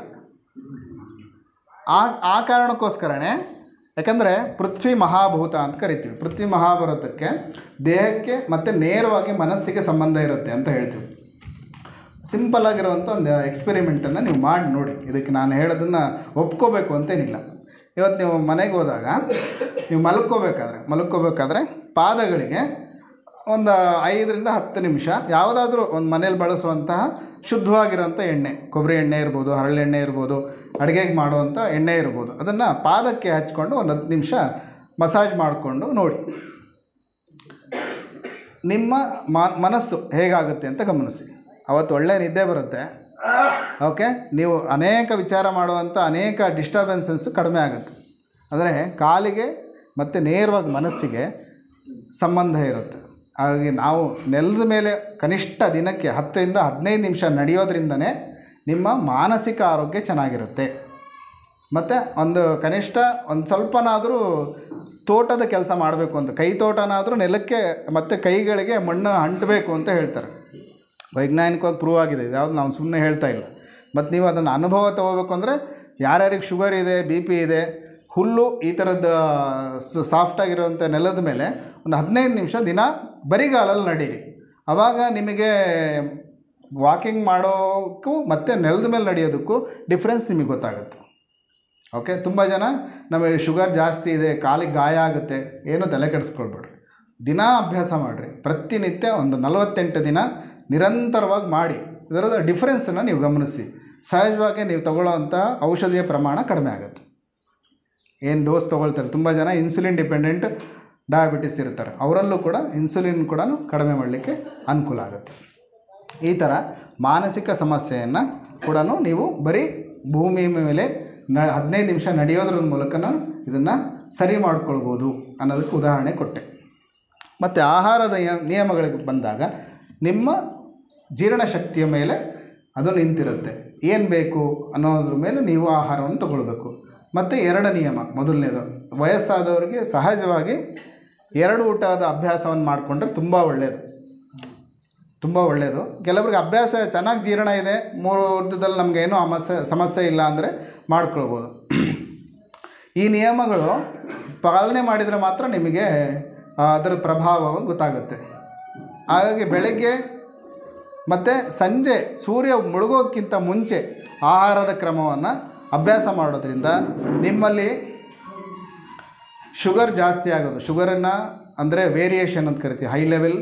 ಆ ಕಾರಣಕ್ಕೋಸ್ಕರನೇ, ಯಾಕಂದರೆ ಪೃಥ್ವಿ ಮಹಾಭೂತ ಅಂತ ಕರಿತೀವಿ. ಪೃಥ್ವಿ ಮಹಾಭೂತಕ್ಕೆ ದೇಹಕ್ಕೆ ಮತ್ತು ನೇರವಾಗಿ ಮನಸ್ಸಿಗೆ ಸಂಬಂಧ ಇರುತ್ತೆ ಅಂತ ಹೇಳ್ತೀವಿ. ಸಿಂಪಲ್ ಆಗಿರುವಂಥ ಒಂದು ಎಕ್ಸ್ಪೆರಿಮೆಂಟನ್ನು ನೀವು ಮಾಡಿ ನೋಡಿ. ಇದಕ್ಕೆ ನಾನು ಹೇಳೋದನ್ನು ಒಪ್ಕೋಬೇಕು ಅಂತೇನಿಲ್ಲ. ಇವತ್ತು ನೀವು ಮನೆಗೆ ಹೋದಾಗ ನೀವು ಮಲ್ಕೋಬೇಕಾದ್ರೆ ಪಾದಗಳಿಗೆ ಒಂದು 5ರಿಂದ 10 ನಿಮಿಷ ಯಾವುದಾದ್ರೂ ಒಂದು ಮನೇಲಿ ಬಳಸುವಂತಹ ಶುದ್ಧವಾಗಿರೋಂಥ ಎಣ್ಣೆ, ಕೊಬ್ಬರಿ ಎಣ್ಣೆ ಇರ್ಬೋದು, ಹರಳೆಣ್ಣೆ ಇರ್ಬೋದು, ಅಡುಗೆಗೆ ಮಾಡುವಂಥ ಎಣ್ಣೆ ಇರ್ಬೋದು, ಅದನ್ನು ಪಾದಕ್ಕೆ ಹಚ್ಕೊಂಡು ಒಂದು 10 ನಿಮಿಷ ಮಸಾಜ್ ಮಾಡಿಕೊಂಡು ನೋಡಿ. ನಿಮ್ಮ ಮನಸ್ಸು ಹೇಗಾಗುತ್ತೆ ಅಂತ ಗಮನಿಸಿ. ಅವತ್ತು ಒಳ್ಳೆಯ ನಿದ್ದೆ ಬರುತ್ತೆ. ಓಕೆ, ನೀವು ಅನೇಕ ವಿಚಾರ ಮಾಡುವಂಥ ಅನೇಕ ಡಿಸ್ಟರ್ಬೆನ್ಸಸ್ ಕಡಿಮೆ ಆಗುತ್ತೆ. ಅಂದರೆ ಕಾಲಿಗೆ ಮತ್ತು ನೇರವಾಗಿ ಮನಸ್ಸಿಗೆ ಸಂಬಂಧ ಇರುತ್ತೆ. ಹಾಗಾಗಿ ನಾವು ನೆಲದ ಮೇಲೆ ಕನಿಷ್ಠ ದಿನಕ್ಕೆ 10ರಿಂದ 15 ನಿಮಿಷ ನಡೆಯೋದ್ರಿಂದನೇ ನಿಮ್ಮ ಮಾನಸಿಕ ಆರೋಗ್ಯ ಚೆನ್ನಾಗಿರುತ್ತೆ. ಮತ್ತು ಒಂದು ಕನಿಷ್ಠ ಒಂದು ಸ್ವಲ್ಪನಾದರೂ ತೋಟದ ಕೆಲಸ ಮಾಡಬೇಕು ಅಂತ, ಕೈ ತೋಟನಾದರೂ ನೆಲಕ್ಕೆ ಮತ್ತು ಕೈಗಳಿಗೆ ಮಣ್ಣು ಅಂಟಬೇಕು ಅಂತ ಹೇಳ್ತಾರೆ. ವೈಜ್ಞಾನಿಕವಾಗಿ ಪ್ರೂವ್ ಆಗಿದೆ. ಯಾವುದು ನಾವು ಸುಮ್ಮನೆ ಹೇಳ್ತಾ ಇಲ್ಲ. ಮತ್ತು ನೀವು ಅದನ್ನು ಅನುಭವ ತೊಗೋಬೇಕು ಅಂದರೆ, ಯಾರ್ಯಾರಿಗೆ ಶುಗರ್ ಇದೆ, BP ಇದೆ, ಹುಲ್ಲು ಈ ಥರದ್ದು ಸಾಫ್ಟಾಗಿರೋವಂಥ ನೆಲದ ಮೇಲೆ ಒಂದು 15 ನಿಮಿಷ ದಿನ ಬರಿಗಾಲಲ್ಲಿ ನಡೀರಿ. ಆವಾಗ ನಿಮಗೆ ವಾಕಿಂಗ್ ಮಾಡೋಕ್ಕೂ ಮತ್ತು ನೆಲದ ಮೇಲೆ ನಡೆಯೋದಕ್ಕೂ ಡಿಫ್ರೆನ್ಸ್ ನಿಮಗೆ ಗೊತ್ತಾಗುತ್ತೆ. ಓಕೆ, ತುಂಬ ಜನ ನಮಗೆ ಶುಗರ್ ಜಾಸ್ತಿ ಇದೆ, ಕಾಲಿಗೆ ಗಾಯ ಆಗುತ್ತೆ, ಏನೂ ತಲೆ ಕೆಡಿಸ್ಕೊಳ್ಬೇಡ್ರಿ. ದಿನ ಅಭ್ಯಾಸ ಮಾಡಿರಿ. ಪ್ರತಿನಿತ್ಯ ಒಂದು 48 ದಿನ ನಿರಂತರವಾಗಿ ಮಾಡಿ. ಇದರದ ಡಿಫ್ರೆನ್ಸನ್ನು ನೀವು ಗಮನಿಸಿ. ಸಹಜವಾಗಿ ನೀವು ತಗೊಳ್ಳೋವಂಥ ಔಷಧಿಯ ಪ್ರಮಾಣ ಕಡಿಮೆ ಆಗುತ್ತೆ. ಏನು ಡೋಸ್ ತೊಗೊಳ್ತಾರೆ, ತುಂಬ ಜನ ಇನ್ಸುಲಿನ್ ಡಿಪೆಂಡೆಂಟ್ ಡಯಾಬಿಟಿಸ್ ಇರ್ತಾರೆ, ಅವರಲ್ಲೂ ಕೂಡ ಇನ್ಸುಲಿನ್ ಕೂಡ ಕಡಿಮೆ ಮಾಡಲಿಕ್ಕೆ ಅನುಕೂಲ ಆಗುತ್ತೆ. ಈ ಥರ ಮಾನಸಿಕ ಸಮಸ್ಯೆಯನ್ನು ಕೂಡ ನೀವು ಬರೀ ಭೂಮಿ ಮೇಲೆ 15 ನಿಮಿಷ ನಡೆಯೋದ್ರ ಮೂಲಕ ಇದನ್ನು ಸರಿ ಮಾಡ್ಕೊಳ್ಬೋದು ಅನ್ನೋದಕ್ಕೆ ಉದಾಹರಣೆ ಕೊಟ್ಟೆ. ಮತ್ತು ಆಹಾರದ ನಿಯಮಗಳಿಗೆ ಬಂದಾಗ ನಿಮ್ಮ ಜೀರ್ಣಶಕ್ತಿಯ ಮೇಲೆ ಅದು ನಿಂತಿರುತ್ತೆ. ಏನು ಬೇಕು ಅನ್ನೋದ್ರ ಮೇಲೆ ನೀವು ಆಹಾರವನ್ನು ತಗೊಳ್ಬೇಕು. ಮತ್ತು 2 ನಿಯಮ. ಮೊದಲನೇದು, ವಯಸ್ಸಾದವರಿಗೆ ಸಹಜವಾಗಿ 2 ಊಟದ ಅಭ್ಯಾಸವನ್ನು ಮಾಡಿಕೊಂಡ್ರೆ ತುಂಬ ಒಳ್ಳೆಯದು. ಕೆಲವ್ರಿಗೆ ಅಭ್ಯಾಸ ಚೆನ್ನಾಗಿ ಜೀರ್ಣ ಇದೆ, 3 ಊಟದಲ್ಲಿ ನಮಗೇನೂ ಸಮಸ್ಯೆ ಇಲ್ಲ ಅಂದರೆ ಮಾಡ್ಕೊಳ್ಬೋದು. ಈ ನಿಯಮಗಳು ಪಾಲನೆ ಮಾಡಿದರೆ ಮಾತ್ರ ನಿಮಗೆ ಅದರ ಪ್ರಭಾವ ಗೊತ್ತಾಗುತ್ತೆ. ಹಾಗಾಗಿ ಬೆಳಗ್ಗೆ ಮತ್ತು ಸಂಜೆ ಸೂರ್ಯ ಮುಳುಗೋದಕ್ಕಿಂತ ಮುಂಚೆ ಆಹಾರದ ಕ್ರಮವನ್ನು ಅಭ್ಯಾಸ ಮಾಡೋದ್ರಿಂದ ನಿಮ್ಮಲ್ಲಿ ಶುಗರ್ ಜಾಸ್ತಿ ಆಗೋದು, ಶುಗರನ್ನು ಅಂದರೆ ವೇರಿಯೇಷನ್ ಅಂತ ಕರಿತೀವಿ, high level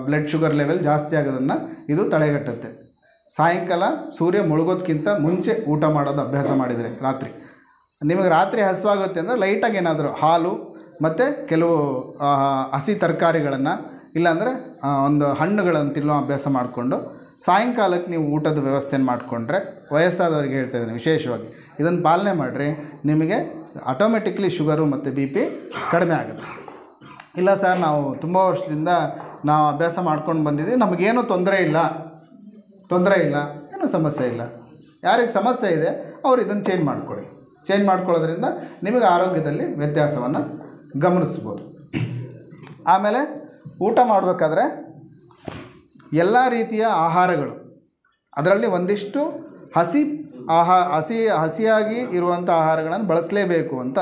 blood sugar level ಜಾಸ್ತಿ ಆಗೋದನ್ನು ಇದು ತಡೆಗಟ್ಟುತ್ತೆ. ಸಾಯಂಕಾಲ ಸೂರ್ಯ ಮುಳುಗೋದಕ್ಕಿಂತ ಮುಂಚೆ ಊಟ ಮಾಡೋದು ಅಭ್ಯಾಸ ಮಾಡಿದರೆ ರಾತ್ರಿ ನಿಮಗೆ ರಾತ್ರಿ ಹಸುವಾಗುತ್ತೆ ಅಂದರೆ ಲೈಟಾಗಿ ಏನಾದರೂ ಹಾಲು ಮತ್ತು ಕೆಲವು ಹಸಿ ತರಕಾರಿಗಳನ್ನು ಇಲ್ಲಾಂದರೆ ಒಂದು ಹಣ್ಣುಗಳನ್ನು ತಿನ್ನೋ ಅಭ್ಯಾಸ ಮಾಡಿಕೊಂಡು ಸಾಯಂಕಾಲಕ್ಕೆ ನೀವು ಊಟದ ವ್ಯವಸ್ಥೆಯನ್ನು ಮಾಡಿಕೊಂಡ್ರೆ, ವಯಸ್ಸಾದವ್ರಿಗೆ ಹೇಳ್ತಾ ಇದ್ದೀನಿ ವಿಶೇಷವಾಗಿ ಇದನ್ನು ಪಾಲನೆ ಮಾಡಿರಿ, ನಿಮಗೆ ಆಟೋಮೆಟಿಕ್ಲಿ ಶುಗರು ಮತ್ತು ಬಿ ಪಿ ಕಡಿಮೆ ಆಗುತ್ತೆ. ಇಲ್ಲ ಸರ್ ನಾವು ತುಂಬ ವರ್ಷದಿಂದ ನಾವು ಅಭ್ಯಾಸ ಮಾಡ್ಕೊಂಡು ಬಂದಿದ್ದೀವಿ, ನಮಗೇನೂ ತೊಂದರೆ ಇಲ್ಲ, ಏನೂ ಸಮಸ್ಯೆ ಇಲ್ಲ. ಯಾರಿಗೆ ಸಮಸ್ಯೆ ಇದೆ ಅವರು ಇದನ್ನು ಚೇಂಜ್ ಮಾಡಿಕೊಳ್ಳಿ. ಚೇಂಜ್ ಮಾಡ್ಕೊಳ್ಳೋದ್ರಿಂದ ನಿಮಗೆ ಆರೋಗ್ಯದಲ್ಲಿ ವ್ಯತ್ಯಾಸವನ್ನು ಗಮನಿಸ್ಬೋದು. ಆಮೇಲೆ ಊಟ ಮಾಡಬೇಕಾದ್ರೆ ಎಲ್ಲ ರೀತಿಯ ಆಹಾರಗಳು, ಅದರಲ್ಲಿ ಒಂದಿಷ್ಟು ಹಸಿಯಾಗಿ ಇರುವಂಥ ಆಹಾರಗಳನ್ನು ಬಳಸಲೇಬೇಕು ಅಂತ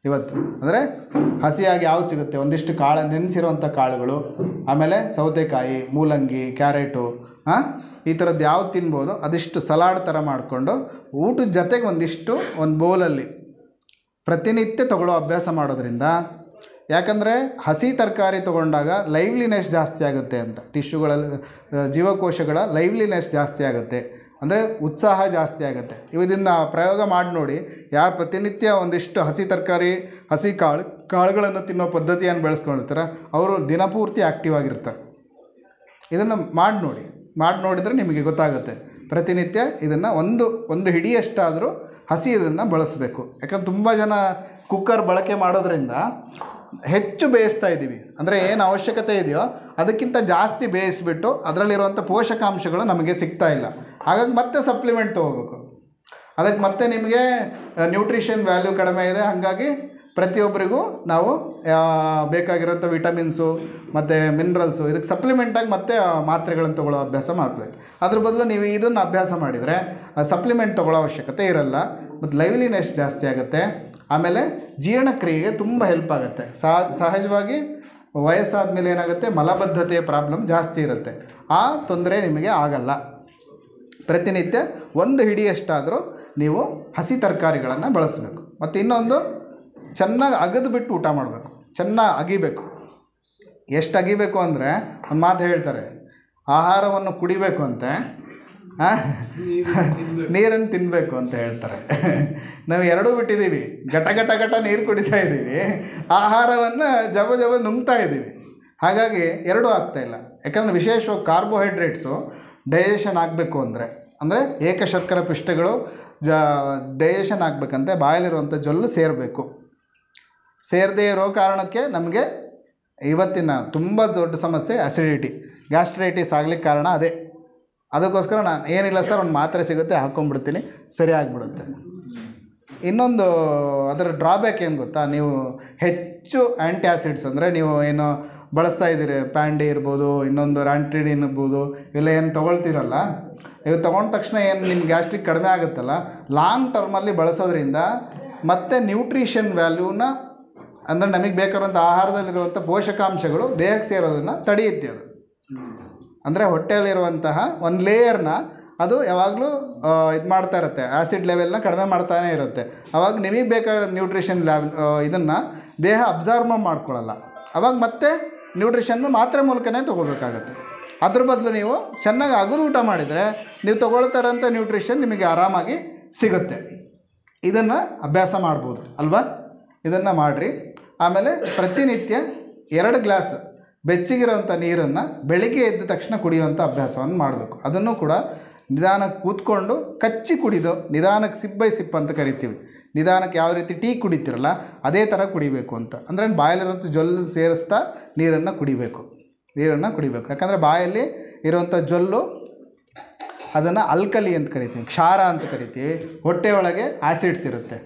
ಇವತ್ತು. ಅಂದರೆ ಹಸಿಯಾಗಿ ಯಾವುದು ಸಿಗುತ್ತೆ, ಒಂದಿಷ್ಟು ನೆನೆಸಿರುವಂಥ ಕಾಳುಗಳು, ಆಮೇಲೆ ಸೌತೆಕಾಯಿ, ಮೂಲಂಗಿ, ಕ್ಯಾರೆಟು, ಈ ಥರದ್ದು ಯಾವ್ದು ತಿನ್ಬೋದು ಅದಿಷ್ಟು ಸಲಾಡ್ ಥರ ಮಾಡಿಕೊಂಡು ಊಟದ ಜೊತೆಗೆ ಒಂದು ಬೌಲಲ್ಲಿ ಪ್ರತಿನಿತ್ಯ ತಗೊಳ್ಳೋ ಅಭ್ಯಾಸ ಮಾಡೋದ್ರಿಂದ, ಯಾಕಂದರೆ ಹಸಿ ತರಕಾರಿ ತೊಗೊಂಡಾಗ ಲೈವ್ಲಿನೆಸ್ ಜಾಸ್ತಿ ಆಗುತ್ತೆ ಅಂತ, ಟಿಶ್ಯೂಗಳಲ್ಲಿ ಜೀವಕೋಶಗಳ ಲೈವ್ಲಿನೆಸ್ ಜಾಸ್ತಿ ಆಗುತ್ತೆ, ಅಂದರೆ ಉತ್ಸಾಹ ಜಾಸ್ತಿ ಆಗುತ್ತೆ. ಇದನ್ನು ಪ್ರಯೋಗ ಮಾಡಿ ನೋಡಿ. ಯಾರು ಪ್ರತಿನಿತ್ಯ ಒಂದಿಷ್ಟು ಹಸಿ ತರಕಾರಿ, ಹಸಿ ಕಾಳುಗಳನ್ನು ತಿನ್ನೋ ಪದ್ಧತಿಯನ್ನು ಬೆಳೆಸ್ಕೊಂಡಿರ್ತಾರೆ ಅವರು ದಿನಪೂರ್ತಿ ಆ್ಯಕ್ಟಿವ್ ಆಗಿರ್ತಾರೆ. ಇದನ್ನು ಮಾಡಿ ನೋಡಿದರೆ ನಿಮಗೆ ಗೊತ್ತಾಗುತ್ತೆ. ಪ್ರತಿನಿತ್ಯ ಇದನ್ನು ಒಂದು ಹಿಡಿಯಷ್ಟಾದರೂ ಹಸಿ ಇದನ್ನು ಬಳಸಬೇಕು. ಯಾಕಂದ್ರೆ ತುಂಬ ಜನ ಕುಕ್ಕರ್ ಬಳಕೆ ಮಾಡೋದ್ರಿಂದ ಹೆಚ್ಚು ಬೇಯಿಸ್ತಾ ಇದ್ದೀವಿ, ಅಂದರೆ ಏನು ಅವಶ್ಯಕತೆ ಇದೆಯೋ ಅದಕ್ಕಿಂತ ಜಾಸ್ತಿ ಬೇಯಿಸಿಬಿಟ್ಟು ಅದರಲ್ಲಿರುವಂಥ ಪೋಷಕಾಂಶಗಳು ನಮಗೆ ಸಿಗ್ತಾ ಇಲ್ಲ. ಹಾಗಾಗಿ ಮತ್ತೆ ಸಪ್ಲಿಮೆಂಟ್ ತೊಗೋಬೇಕು. ಅದಕ್ಕೆ ಮತ್ತೆ ನಿಮಗೆ ನ್ಯೂಟ್ರಿಷನ್ ವ್ಯಾಲ್ಯೂ ಕಡಿಮೆ ಇದೆ. ಹಾಗಾಗಿ ಪ್ರತಿಯೊಬ್ಬರಿಗೂ ನಾವು ಬೇಕಾಗಿರೋಂಥ ವಿಟಮಿನ್ಸು ಮತ್ತು ಮಿನರಲ್ಸು ಇದಕ್ಕೆ ಸಪ್ಲಿಮೆಂಟಾಗಿ ಮತ್ತೆ ಮಾತ್ರೆಗಳನ್ನು ತೊಗೊಳ್ಳೋ ಅಭ್ಯಾಸ ಮಾಡಬೇಕು. ಅದ್ರ ಬದಲು ನೀವು ಇದನ್ನು ಅಭ್ಯಾಸ ಮಾಡಿದರೆ ಸಪ್ಲಿಮೆಂಟ್ ತೊಗೊಳ್ಳೋ ಅವಶ್ಯಕತೆ ಇರಲ್ಲ, ಮತ್ತು ಲೈವ್ಲಿನೆಸ್ ಜಾಸ್ತಿ ಆಗುತ್ತೆ. ಆಮೇಲೆ ಜೀರ್ಣಕ್ರಿಯೆಗೆ ತುಂಬ ಹೆಲ್ಪ್ ಆಗುತ್ತೆ. ಸಹಜವಾಗಿ ವಯಸ್ಸಾದ ಮೇಲೆ ಏನಾಗುತ್ತೆ, ಮಲಬದ್ಧತೆಯ ಪ್ರಾಬ್ಲಮ್ ಜಾಸ್ತಿ ಇರುತ್ತೆ. ಆ ತೊಂದರೆ ನಿಮಗೆ ಆಗಲ್ಲ. ಪ್ರತಿನಿತ್ಯ ಒಂದು ಹಿಡಿಯಷ್ಟಾದರೂ ನೀವು ಹಸಿ ತರಕಾರಿಗಳನ್ನು ಬಳಸಬೇಕು. ಮತ್ತು ಇನ್ನೊಂದು, ಚೆನ್ನಾಗಿ ಅಗದು ಬಿಟ್ಟು ಊಟ ಮಾಡಬೇಕು, ಚೆನ್ನಾಗಿ ಅಗಿಬೇಕು. ಎಷ್ಟು ಅಗಿಬೇಕು ಅಂದರೆ ಒಂದು ಮಾತು ಹೇಳ್ತಾರೆ, ಆಹಾರವನ್ನು ಕುಡಿಬೇಕು ಅಂತೆ, ನೀರನ್ನು ತಿನ್ನಬೇಕು ಅಂತ ಹೇಳ್ತಾರೆ. ನಾವು ಎರಡೂ ಬಿಟ್ಟಿದ್ದೀವಿ. ಘಟ ನೀರು ಕುಡಿತಾ ಇದ್ದೀವಿ, ಆಹಾರವನ್ನು ಜಬ ನುಂಗ್ತಾ ಇದ್ದೀವಿ. ಹಾಗಾಗಿ ಎರಡೂ ಆಗ್ತಾಯಿಲ್ಲ. ಯಾಕಂದರೆ ವಿಶೇಷವಾಗಿ ಕಾರ್ಬೋಹೈಡ್ರೇಟ್ಸು ಡೈಜೆಷನ್ ಆಗಬೇಕು ಅಂದರೆ ಏಕಶರ್ಕರ ಪಿಷ್ಟಗಳು ಡೈಜೆಷನ್ ಆಗಬೇಕಂತೆ ಬಾಯಲ್ಲಿರುವಂಥ ಜೊಲ್ಲು ಸೇರದೇ ಇರೋ ಕಾರಣಕ್ಕೆ ನಮಗೆ ಇವತ್ತಿನ ತುಂಬ ದೊಡ್ಡ ಸಮಸ್ಯೆ ಅಸಿಡಿಟಿ, ಗ್ಯಾಸ್ಟ್ರೈಟಿಸ್ ಆಗ್ಲಿಕ್ಕೆ ಕಾರಣ ಅದೇ. ಅದಕ್ಕೋಸ್ಕರ ನಾನು ಏನಿಲ್ಲ ಸರ್, ಒಂದು ಮಾತ್ರೆ ಸಿಗುತ್ತೆ ಹಾಕ್ಕೊಂಡ್ಬಿಡ್ತೀನಿ, ಸರಿ ಆಗಿಬಿಡುತ್ತೆ. ಇನ್ನೊಂದು ಅದರ ಡ್ರಾಬ್ಯಾಕ್ ಏನು ಗೊತ್ತಾ, ನೀವು ಹೆಚ್ಚು ಆ್ಯಂಟಿ ಆ್ಯಸಿಡ್ಸ್ ಅಂದರೆ ನೀವು ಏನು ಬಳಸ್ತಾ ಇದ್ದೀರಿ, ಪ್ಯಾಂಡಿ ಇರ್ಬೋದು, ಇನ್ನೊಂದು ರ್ಯಾಂಟ್ರಿಡಿನ್ ಇರ್ಬೋದು, ಇಲ್ಲ ಏನು ತೊಗೊಳ್ತೀರಲ್ಲ, ಇವು ತೊಗೊಂಡ ತಕ್ಷಣ ಏನು ನಿಮ್ಮ ಗ್ಯಾಸ್ಟ್ರಿಕ್ ಕಡಿಮೆ ಆಗುತ್ತಲ್ಲ, ಲಾಂಗ್ ಟರ್ಮಲ್ಲಿ ಬಳಸೋದ್ರಿಂದ ಮತ್ತೆ ನ್ಯೂಟ್ರಿಷನ್ ವ್ಯಾಲ್ಯೂನ, ಅಂದರೆ ನಮಗೆ ಬೇಕಾದಂಥ ಆಹಾರದಲ್ಲಿರುವಂಥ ಪೋಷಕಾಂಶಗಳು ದೇಹಕ್ಕೆ ಸೇರೋದನ್ನು ತಡೆಯುತ್ತೆ. ಅದು ಅಂದರೆ ಹೊಟ್ಟೆಯಲ್ಲಿರುವಂತಹ ಒಂದು ಲೇಯರ್ನ ಅದು ಯಾವಾಗಲೂ ಇದು ಮಾಡ್ತಾ ಇರುತ್ತೆ, ಆ್ಯಸಿಡ್ ಲೆವೆಲ್ನ ಕಡಿಮೆ ಮಾಡ್ತಾನೇ ಇರುತ್ತೆ. ಆವಾಗ ನಿಮಗೆ ಬೇಕಾದ ನ್ಯೂಟ್ರಿಷನ್ ಇದನ್ನು ದೇಹ ಅಬ್ಸಾರ್ವ್ ಮಾಡ್ಕೊಳ್ಳಲ್ಲ. ಆವಾಗ ಮತ್ತೆ ನ್ಯೂಟ್ರಿಷನ್ನು ಮಾತ್ರೆ ಮೂಲಕನೇ ತೊಗೋಬೇಕಾಗತ್ತೆ. ಅದ್ರ ಬದಲು ನೀವು ಚೆನ್ನಾಗಿ ಅಗದು ಊಟ ಮಾಡಿದರೆ ನೀವು ತೊಗೊಳ್ತಾರಂಥ ನ್ಯೂಟ್ರಿಷನ್ ನಿಮಗೆ ಆರಾಮಾಗಿ ಸಿಗುತ್ತೆ. ಇದನ್ನು ಅಭ್ಯಾಸ ಮಾಡ್ಬೋದು ಅಲ್ವಾ? ಇದನ್ನು ಮಾಡಿರಿ. ಆಮೇಲೆ ಪ್ರತಿನಿತ್ಯ 2 ಗ್ಲಾಸ್ ಬೆಚ್ಚಗಿರೋಂಥ ನೀರನ್ನು ಬೆಳಿಗ್ಗೆ ಎದ್ದ ತಕ್ಷಣ ಕುಡಿಯುವಂಥ ಅಭ್ಯಾಸವನ್ನು ಮಾಡಬೇಕು. ಅದನ್ನು ಕೂಡ ನಿಧಾನಕ್ಕೆ ಕೂತ್ಕೊಂಡು ಕಚ್ಚಿ ಕುಡಿದು, ನಿಧಾನಕ್ಕೆ ಸಿಪ್ ಬೈ ಸಿಪ್ ಅಂತ ಕರಿತೀವಿ. ನಿಧಾನಕ್ಕೆ ಯಾವ ರೀತಿ ಟೀ ಕುಡಿತೀರಲ್ಲ ಅದೇ ಥರ ಕುಡಿಬೇಕು ಅಂತ. ಅಂದರೆ ಬಾಯಲ್ಲಿರೋಂಥ ಜೊಲ್ಲು ಸೇರಿಸ್ತಾ ನೀರನ್ನು ಕುಡಿಬೇಕು. ಯಾಕಂದರೆ ಬಾಯಲ್ಲಿ ಇರುವಂಥ ಜೊಲ್ಲು ಅದನ್ನು ಆಲ್ಕಲಿ ಅಂತ ಕರಿತೀವಿ, ಕ್ಷಾರ ಅಂತ ಕರಿತೀವಿ. ಹೊಟ್ಟೆಯೊಳಗೆ ಆ್ಯಸಿಡ್ಸ್ ಇರುತ್ತೆ.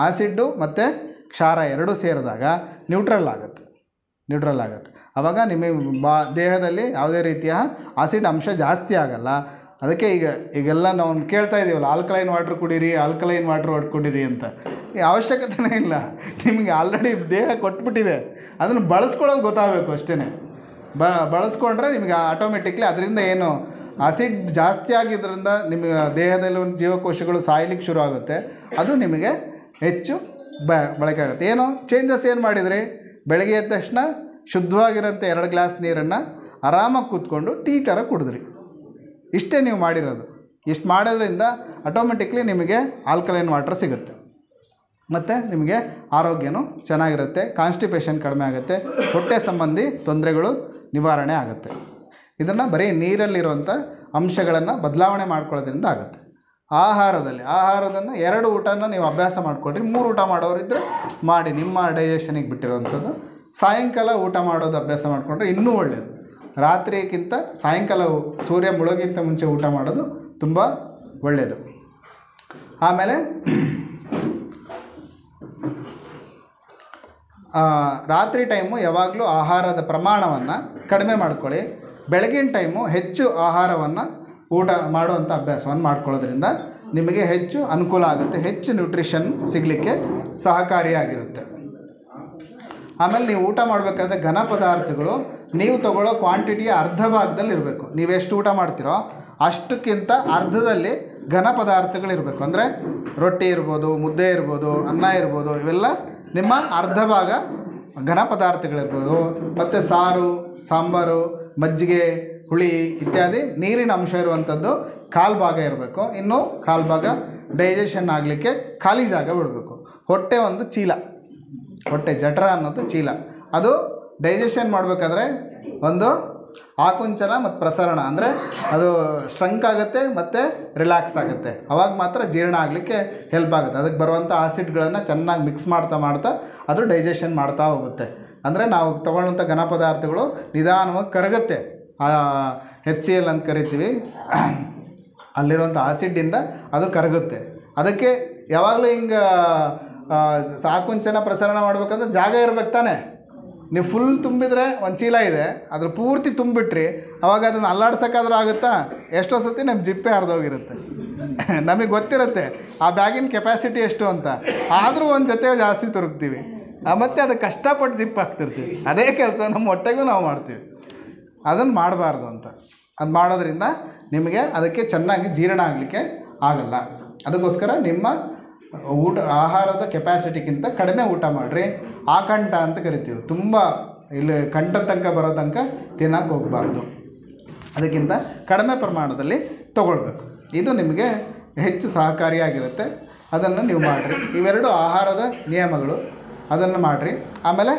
ಆ್ಯಸಿಡ್ಡು ಮತ್ತು ಕ್ಷಾರ ಎರಡೂ ಸೇರಿದಾಗ ನ್ಯೂಟ್ರಲ್ ಆಗುತ್ತೆ. ಆವಾಗ ನಿಮಗೆ ದೇಹದಲ್ಲಿ ಯಾವುದೇ ರೀತಿಯ ಆಸಿಡ್ ಅಂಶ ಜಾಸ್ತಿ ಆಗಲ್ಲ. ಅದಕ್ಕೆ ಈಗೆಲ್ಲ ನಾವು ಕೇಳ್ತಾ ಇದ್ದೀವಲ್ಲ, ಆಲ್ಕಲೈನ್ ವಾಟ್ರ್ ಕುಡೀರಿ ಅಂತ. ಈ ಅವಶ್ಯಕತೆನೇ ಇಲ್ಲ. ನಿಮಗೆ ಆಲ್ರೆಡಿ ದೇಹ ಕೊಟ್ಬಿಟ್ಟಿದೆ, ಅದನ್ನು ಬಳಸ್ಕೊಳ್ಳೋದು ಗೊತ್ತಾಗಬೇಕು ಅಷ್ಟೇ. ಬಳಸ್ಕೊಂಡ್ರೆ ನಿಮಗೆ ಆಟೋಮೆಟಿಕ್ಲಿ ಅದರಿಂದ ಏನು ಆಸಿಡ್ ಜಾಸ್ತಿ ಆಗಿದ್ದರಿಂದ ನಿಮಗೆ ದೇಹದಲ್ಲಿ ಒಂದು ಜೀವಕೋಶಗಳು ಸಾಯ್ಲಿಕ್ಕೆ ಶುರು ಆಗುತ್ತೆ. ಅದು ನಿಮಗೆ ಹೆಚ್ಚು ಬಳಕೆ ಆಗುತ್ತೆ. ಏನು ಚೇಂಜಸ್ ಏನು ಮಾಡಿದ್ರಿ? ಬೆಳಗ್ಗೆ ಎದ್ದ ತಕ್ಷಣ ಶುದ್ಧವಾಗಿರೋಂಥ 2 ಗ್ಲಾಸ್ ನೀರನ್ನು ಆರಾಮಾಗಿ ಕೂತ್ಕೊಂಡು ಟೀ ಥರ ಕುಡಿದ್ರಿ. ಇಷ್ಟೇ ನೀವು ಮಾಡಿರೋದು. ಇಷ್ಟು ಮಾಡೋದ್ರಿಂದ ಆಟೋಮೆಟಿಕ್ಲಿ ನಿಮಗೆ ಆಲ್ಕಲೈನ್ ವಾಟರ್ ಸಿಗುತ್ತೆ ಮತ್ತು ನಿಮಗೆ ಆರೋಗ್ಯನೂ ಚೆನ್ನಾಗಿರುತ್ತೆ, ಕಾನ್ಸ್ಟಿಪೇಷನ್ ಕಡಿಮೆ ಆಗುತ್ತೆ, ಹೊಟ್ಟೆ ಸಂಬಂಧಿ ತೊಂದರೆಗಳು ನಿವಾರಣೆ ಆಗುತ್ತೆ. ಇದನ್ನು ಬರೀ ನೀರಲ್ಲಿರುವಂಥ ಅಂಶಗಳನ್ನು ಬದಲಾವಣೆ ಮಾಡ್ಕೊಳ್ಳೋದ್ರಿಂದ ಆಗುತ್ತೆ. ಆಹಾರದನ್ನು 2 ಊಟನ ನೀವು ಅಭ್ಯಾಸ ಮಾಡಿಕೊಡ್ರಿ. 3 ಊಟ ಮಾಡೋರಿದ್ದರೆ ಮಾಡಿ, ನಿಮ್ಮ ಡೈಜೆಷನಿಗೆ ಬಿಟ್ಟಿರೋವಂಥದ್ದು. ಸಾಯಂಕಾಲ ಊಟ ಮಾಡೋದು ಅಭ್ಯಾಸ ಮಾಡಿಕೊಂಡ್ರೆ ಇನ್ನೂ ಒಳ್ಳೆಯದು. ರಾತ್ರಿಗಿಂತ ಸಾಯಂಕಾಲ ಸೂರ್ಯ ಮುಳುಗಿಂತ ಮುಂಚೆ ಊಟ ಮಾಡೋದು ತುಂಬ ಒಳ್ಳೆಯದು. ಆಮೇಲೆ ರಾತ್ರಿ ಟೈಮು ಯಾವಾಗಲೂ ಆಹಾರದ ಪ್ರಮಾಣವನ್ನು ಕಡಿಮೆ ಮಾಡ್ಕೊಳ್ಳಿ. ಬೆಳಗಿನ ಟೈಮು ಹೆಚ್ಚು ಆಹಾರವನ್ನು ಊಟ ಮಾಡುವಂಥ ಅಭ್ಯಾಸವನ್ನು ಮಾಡ್ಕೊಳ್ಳೋದ್ರಿಂದ ನಿಮಗೆ ಹೆಚ್ಚು ಅನುಕೂಲ ಆಗುತ್ತೆ, ಹೆಚ್ಚು ನ್ಯೂಟ್ರಿಷನ್ ಸಿಗಲಿಕ್ಕೆ ಸಹಕಾರಿಯಾಗಿರುತ್ತೆ. ಆಮೇಲೆ ನೀವು ಊಟ ಮಾಡಬೇಕಾದ್ರೆ ಘನ ಪದಾರ್ಥಗಳು ನೀವು ತಗೊಳ್ಳೋ ಕ್ವಾಂಟಿಟಿಯ ಅರ್ಧ ಭಾಗದಲ್ಲಿ ಇರಬೇಕು. ನೀವೆಷ್ಟು ಊಟ ಮಾಡ್ತೀರೋ ಅಷ್ಟಕ್ಕಿಂತ ಅರ್ಧದಲ್ಲಿ ಘನ ಪದಾರ್ಥಗಳಿರಬೇಕು. ಅಂದರೆ ರೊಟ್ಟಿ ಇರ್ಬೋದು, ಮುದ್ದೆ ಇರ್ಬೋದು, ಅನ್ನ ಇರ್ಬೋದು, ಇವೆಲ್ಲ ನಿಮ್ಮ ಅರ್ಧ ಭಾಗ ಘನ ಪದಾರ್ಥಗಳಿರ್ಬೋದು. ಮತ್ತು ಸಾರು, ಸಾಂಬಾರು, ಮಜ್ಜಿಗೆ, ಹುಳಿ ಇತ್ಯಾದಿ ನೀರಿನ ಅಂಶ ಇರುವಂಥದ್ದು 1/4 ಭಾಗ ಇರಬೇಕು. ಇನ್ನೂ 1/4 ಭಾಗ ಡೈಜೆಷನ್ ಆಗಲಿಕ್ಕೆ ಖಾಲಿ ಜಾಗ ಬಿಡಬೇಕು. ಹೊಟ್ಟೆ ಒಂದು ಚೀಲ, ಹೊಟ್ಟೆ ಜಠರ ಅನ್ನೋದು ಚೀಲ. ಅದು ಡೈಜೆಷನ್ ಮಾಡಬೇಕಾದ್ರೆ ಒಂದು ಆಕುಂಚನ ಮತ್ತು ಪ್ರಸರಣ, ಅಂದರೆ ಅದು ಸ್ಟ್ರಂಕ್ ಆಗುತ್ತೆ ಮತ್ತು ರಿಲ್ಯಾಕ್ಸ್ ಆಗುತ್ತೆ. ಅವಾಗ ಮಾತ್ರ ಜೀರ್ಣ ಆಗಲಿಕ್ಕೆ ಹೆಲ್ಪ್ ಆಗುತ್ತೆ. ಅದಕ್ಕೆ ಬರುವಂಥ ಆಸಿಡ್ಗಳನ್ನು ಚೆನ್ನಾಗಿ ಮಿಕ್ಸ್ ಮಾಡ್ತಾ ಅದು ಡೈಜೆಷನ್ ಮಾಡ್ತಾ ಹೋಗುತ್ತೆ. ಅಂದರೆ ನಾವು ತೊಗೊಳ್ಳೋಂಥ ಘನ ಪದಾರ್ಥಗಳು ನಿಧಾನವಾಗಿ ಕರಗುತ್ತೆ. HCl ಅಂತ ಕರಿತೀವಿ, ಅಲ್ಲಿರುವಂಥ ಆಸಿಡ್ಡಿಂದ ಅದು ಕರಗುತ್ತೆ. ಅದಕ್ಕೆ ಯಾವಾಗಲೂ ಹಿಂಗೆ ಆಕುಂಚನ ಪ್ರಸರಣ ಮಾಡಬೇಕಂದ್ರೆ ಜಾಗ ಇರಬೇಕು ತಾನೆ. ನೀವು ಫುಲ್ ತುಂಬಿದರೆ ಒಂದು ಚೀಲ ಇದೆ, ಅದ್ರ ಪೂರ್ತಿ ತುಂಬಿಟ್ರಿ, ಅವಾಗ ಅದನ್ನು ಅಲ್ಲಾಡ್ಸೋಕ್ಕಾದ್ರೂ ಆಗುತ್ತಾ? ಎಷ್ಟೋ ಸತಿ ನಮ್ಮ ಜಿಪ್ಪೆ ಹರಿದೋಗಿರುತ್ತೆ. ನಮಗೆ ಗೊತ್ತಿರುತ್ತೆ ಆ ಬ್ಯಾಗಿನ ಕೆಪಾಸಿಟಿ ಎಷ್ಟು ಅಂತ, ಆದರೂ ಒಂದು ಜೊತೆ ಜಾಸ್ತಿ ತುರುಕ್ತೀವಿ, ಮತ್ತು ಅದಕ್ಕೆ ಕಷ್ಟಪಟ್ಟು ಜಿಪ್ ಹಾಕ್ತಿರ್ತೀವಿ. ಅದೇ ಕೆಲಸ ನಮ್ಮ ಹೊಟ್ಟೆಗೂ ನಾವು ಮಾಡ್ತೀವಿ. ಅದನ್ನು ಮಾಡಬಾರ್ದು ಅಂತ. ಅದು ಮಾಡೋದ್ರಿಂದ ನಿಮಗೆ ಅದಕ್ಕೆ ಚೆನ್ನಾಗಿ ಜೀರ್ಣ ಆಗಲಿಕ್ಕೆ ಆಗಲ್ಲ. ಅದಕ್ಕೋಸ್ಕರ ನಿಮ್ಮ ಆಹಾರದ ಕೆಪಾಸಿಟಿಗಿಂತ ಕಡಿಮೆ ಊಟ ಮಾಡಿರಿ. ಆಕಂಠ ಅಂತ ಕರಿತೀವಿ, ತುಂಬ ಇಲ್ಲಿ ಕಂಠ ತನಕ ಬರೋ ತನಕ ತಿನ್ನೋಕ್ಕೆ ಹೋಗಬಾರ್ದು. ಅದಕ್ಕಿಂತ ಕಡಿಮೆ ಪ್ರಮಾಣದಲ್ಲಿ ತೊಗೊಳ್ಬೇಕು. ಇದು ನಿಮಗೆ ಹೆಚ್ಚು ಸಹಕಾರಿಯಾಗಿರುತ್ತೆ. ಅದನ್ನು ನೀವು ಮಾಡಿರಿ. ಇವೆರಡು ಆಹಾರದ ನಿಯಮಗಳು, ಅದನ್ನು ಮಾಡಿರಿ. ಆಮೇಲೆ